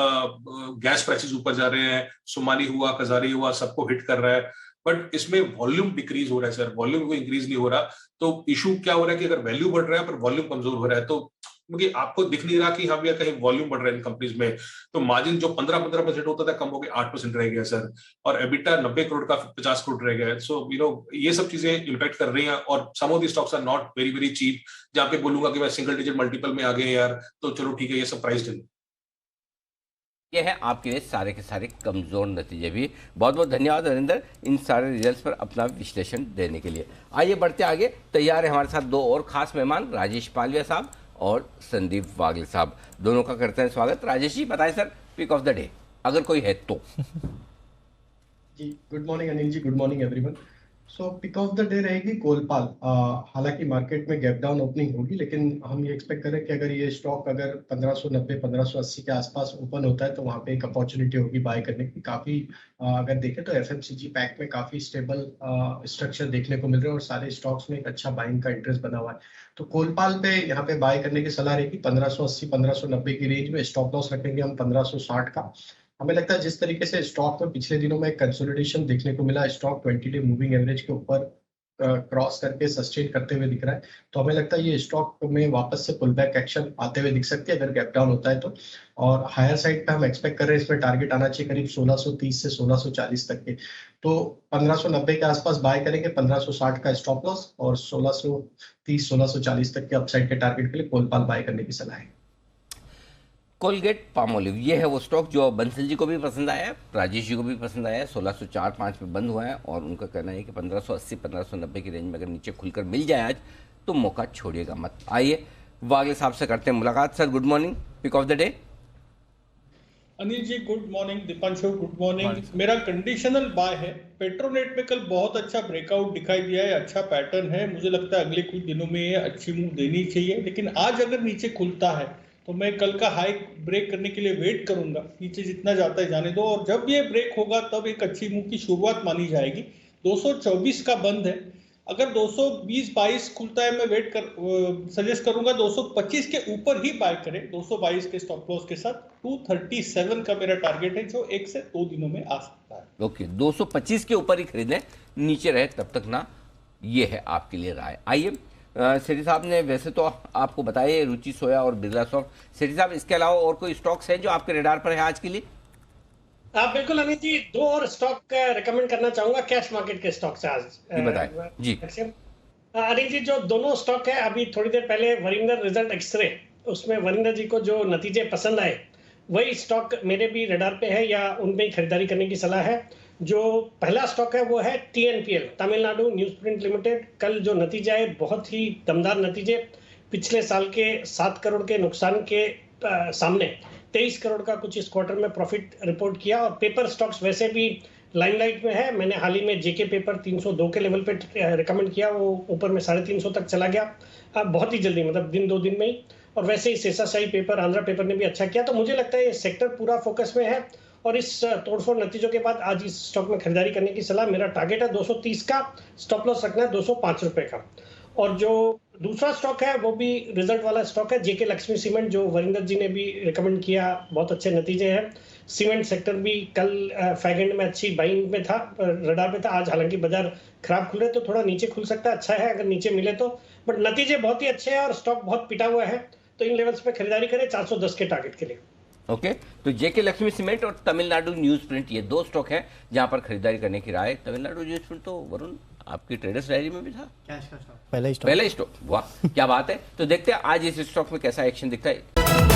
gas prices ऊपर जा रहे हैं, सोमानी हुआ, कजारी हुआ, सबको हिट कर रहा है, बट इसमें वॉल्यूम डिक्रीज हो रहा है सर, वॉल्यूम को इंक्रीज नहीं हो रहा। तो इशू क्या हो रहा है कि अगर वैल्यू बढ़ रहा है पर वॉल्यूम कमजोर हो रहा है, तो क्योंकि आपको दिख नहीं रहा कि हाँ भैया कहीं वॉल्यूम बढ़ रहा है इन कंपनीज में, तो मार्जिन जो 15% होता था कम हो गया 8% रह गया सर, और एबिटा 90 करोड़ का 50 करोड़ रह गया। सो ये सब चीजें इम्पैक्ट कर रही हैं, और some of the stocks are not very very cheap, जहां पे बोलूंगा कि मैं सिंगल डिजिट मल्टीपल में आ गए यार, तो चलो ठीक है ये सब प्राइस है। ये है आपके लिए सारे के सारे कमजोर नतीजे भी। बहुत बहुत धन्यवाद नरेंद्र इन सारे रिजल्ट्स पर अपना विश्लेषण देने के लिए। आइए बढ़ते आगे, तैयार है हमारे साथ दो और खास मेहमान, राजेश पालविया साहब और संदीप वागले साहब, दोनों का करते हैं स्वागत। राजेश जी बताएं sir, pick of the day अगर कोई है तो। जी good morning Anil ji, good morning everyone. So pick of the day रहेगी कोलपाल। हालांकि मार्केट में गैप डाउन ओपनिंग होगी, लेकिन हम ये एक्सपेक्ट करें कि अगर ये स्टॉक अगर 1590-1580 के आसपास ओपन होता है तो वहाँ पे एक अपॉर्चुनिटी होगी बाय करने की। काफी अगर देखें तो एफएमसीजी पैक में काफी स्टेबल स्ट्रक्चर देखने को मिल रहा है और सारे स्टॉक्स में एक अच्छा बाइंग का इंटरेस्ट बना हुआ है। तो कोलपाल पे यहाँ पे बाय करने की सलाह रहेगी 1580-1590 की रेंज में। स्टॉप लॉस रखेंगे हम 1560 का। हमें लगता है जिस तरीके से स्टॉक में पिछले दिनों में कंसोलिडेशन देखने को मिला, स्टॉक 20 डे मूविंग एवरेज के ऊपर क्रॉस करके सस्टेन करते हुए दिख रहा है, तो हमें लगता है ये स्टॉक में वापस से पुल बैक एक्शन आते हुए दिख सकते हैं अगर गैप डाउन होता है तो। और हायर साइड पे हम एक्सपेक्ट कर रहे हैं इसमें टारगेट आना चाहिए करीब 1630 से 1640 तक के। तो 1590 के आसपास बाय करेंगे, 1560 का स्टॉप लॉस और 1630-1640 तक के अपसाइड के टारगेट के लिए कोलपाल बाय करने की सलाह है। कोलगेट पामोलिव, ये है वो स्टॉक जो बंसल जी को भी पसंद आया है, राजेश जी को भी पसंद आया है। 1604-5 पे बंद हुआ है और उनका कहना है कि 1580-1590 की रेंज में अगर नीचे खुलकर मिल जाए आज तो मौका छोड़िएगा मत। आइए वागले साहब से करते हैं मुलाकात। Sir good morning, pick of the day. Anil ji good morning, Deepanshu good morning. मेरा कंडीशनल बाय है। पेट्रोनेट में कल बहुत अच्छा ब्रेकआउट दिखाई दिया है, अच्छा पैटर्न है, मुझे लगता है अगले कुछ दिनों में ये अच्छी मूव देनी चाहिए। लेकिन आज अगर नीचे खुलता है तो मैं कल का हाई ब्रेक करने के लिए वेट करूंगा, नीचे जितना जाता है जाने दो, और जब ये ब्रेक होगा तब एक अच्छी मूव की शुरुआत मानी जाएगी। 224 का बंद है, अगर 220-22 खुलता है मैं सजेस्ट करूंगा 225 के ऊपर ही बाय करें, 222 के स्टॉप लॉस के साथ। 237 का मेरा टारगेट है जो 1 से 2 दिनों में आ सकता है। ओके 225 के ऊपर ही खरीदें, नीचे रहे तब तक ना, ये है आपके लिए राय। आइए सेठी साहब ने वैसे तो आपको बताया रुचि सोया और बिरला सॉफ्ट। सेठी साहब इसके अलावा और कोई स्टॉक्स हैं जो आपके रेडार पर है आज के लिए? बिल्कुल अनिल जी, 2 और स्टॉक रेकमेंड करना चाहूंगा कैश मार्केट के स्टॉक से आज। बताएं जी। अनिल जी जो दोनों स्टॉक है, अभी थोड़ी देर पहले वरिंदर रिजल्ट एक्सरे, उसमें वरिंदर जी को जो नतीजे पसंद आए वही स्टॉक मेरे भी रडार पे है या उनमें ही खरीदारी करने की सलाह है। जो पहला स्टॉक है वो है TNPL, Tamil Nadu news print limited. कल जो नतीजे आए बहुत ही दमदार नतीजे, पिछले साल के 7 करोड़ के नुकसान के सामने 23 करोड़ का कुछ इस क्वार्टर में प्रॉफिट रिपोर्ट किया। और पेपर स्टॉक्स वैसे भी लाइमलाइट में है। मैंने हाल ही में जेके पेपर 302 के लेवल पे रिकमेंड किया, वो ऊपर में 350 तक चला गया बहुत ही जल्दी, मतलब दिन 2 दिन में ही। और वैसे ही शेषाशाही पेपर, आंध्रा पेपर ने भी अच्छा किया। तो मुझे लगता है ये सेक्टर पूरा फोकस में है और इस तोड़फोड़ नतीजों के बाद आज इस स्टॉक में खरीदारी करने की सलाह। मेरा टारगेट है 230 का, स्टॉप लॉस रखना है 205 रुपए का। और जो दूसरा स्टॉक है वो भी रिजल्ट वाला स्टॉक है, जेके लक्ष्मी सीमेंट, जो वरिंदर जी ने भी रिकमेंड किया, बहुत अच्छे नतीजे हैं। सीमेंट सेक्टर भी कल फैगेंड में अच्छी बाइंग में था, रडार पे था। आज हालांकि बाजार खराब खुले तो थोड़ा नीचे खुल सकता है, अच्छा है अगर नीचे मिले तो, बट नतीजे बहुत ही अच्छे हैं और स्टॉक बहुत पिटा हुआ है। तो इन लेवल्स पे खरीदारी करें 410 के टारगेट के लिए। ओके, तो जेके लक्ष्मी सीमेंट और तमिलनाडु न्यूज प्रिंट, ये 2 स्टॉक हैं जहां पर खरीदारी करने की राय। तमिलनाडु न्यूज प्रिंट तो वरुण आपकी ट्रेडर्स डायरी में भी था, पहला ही स्टॉक। वाह क्या बात है। तो देखते हैं आज इस स्टॉक में कैसा एक्शन दिखता है।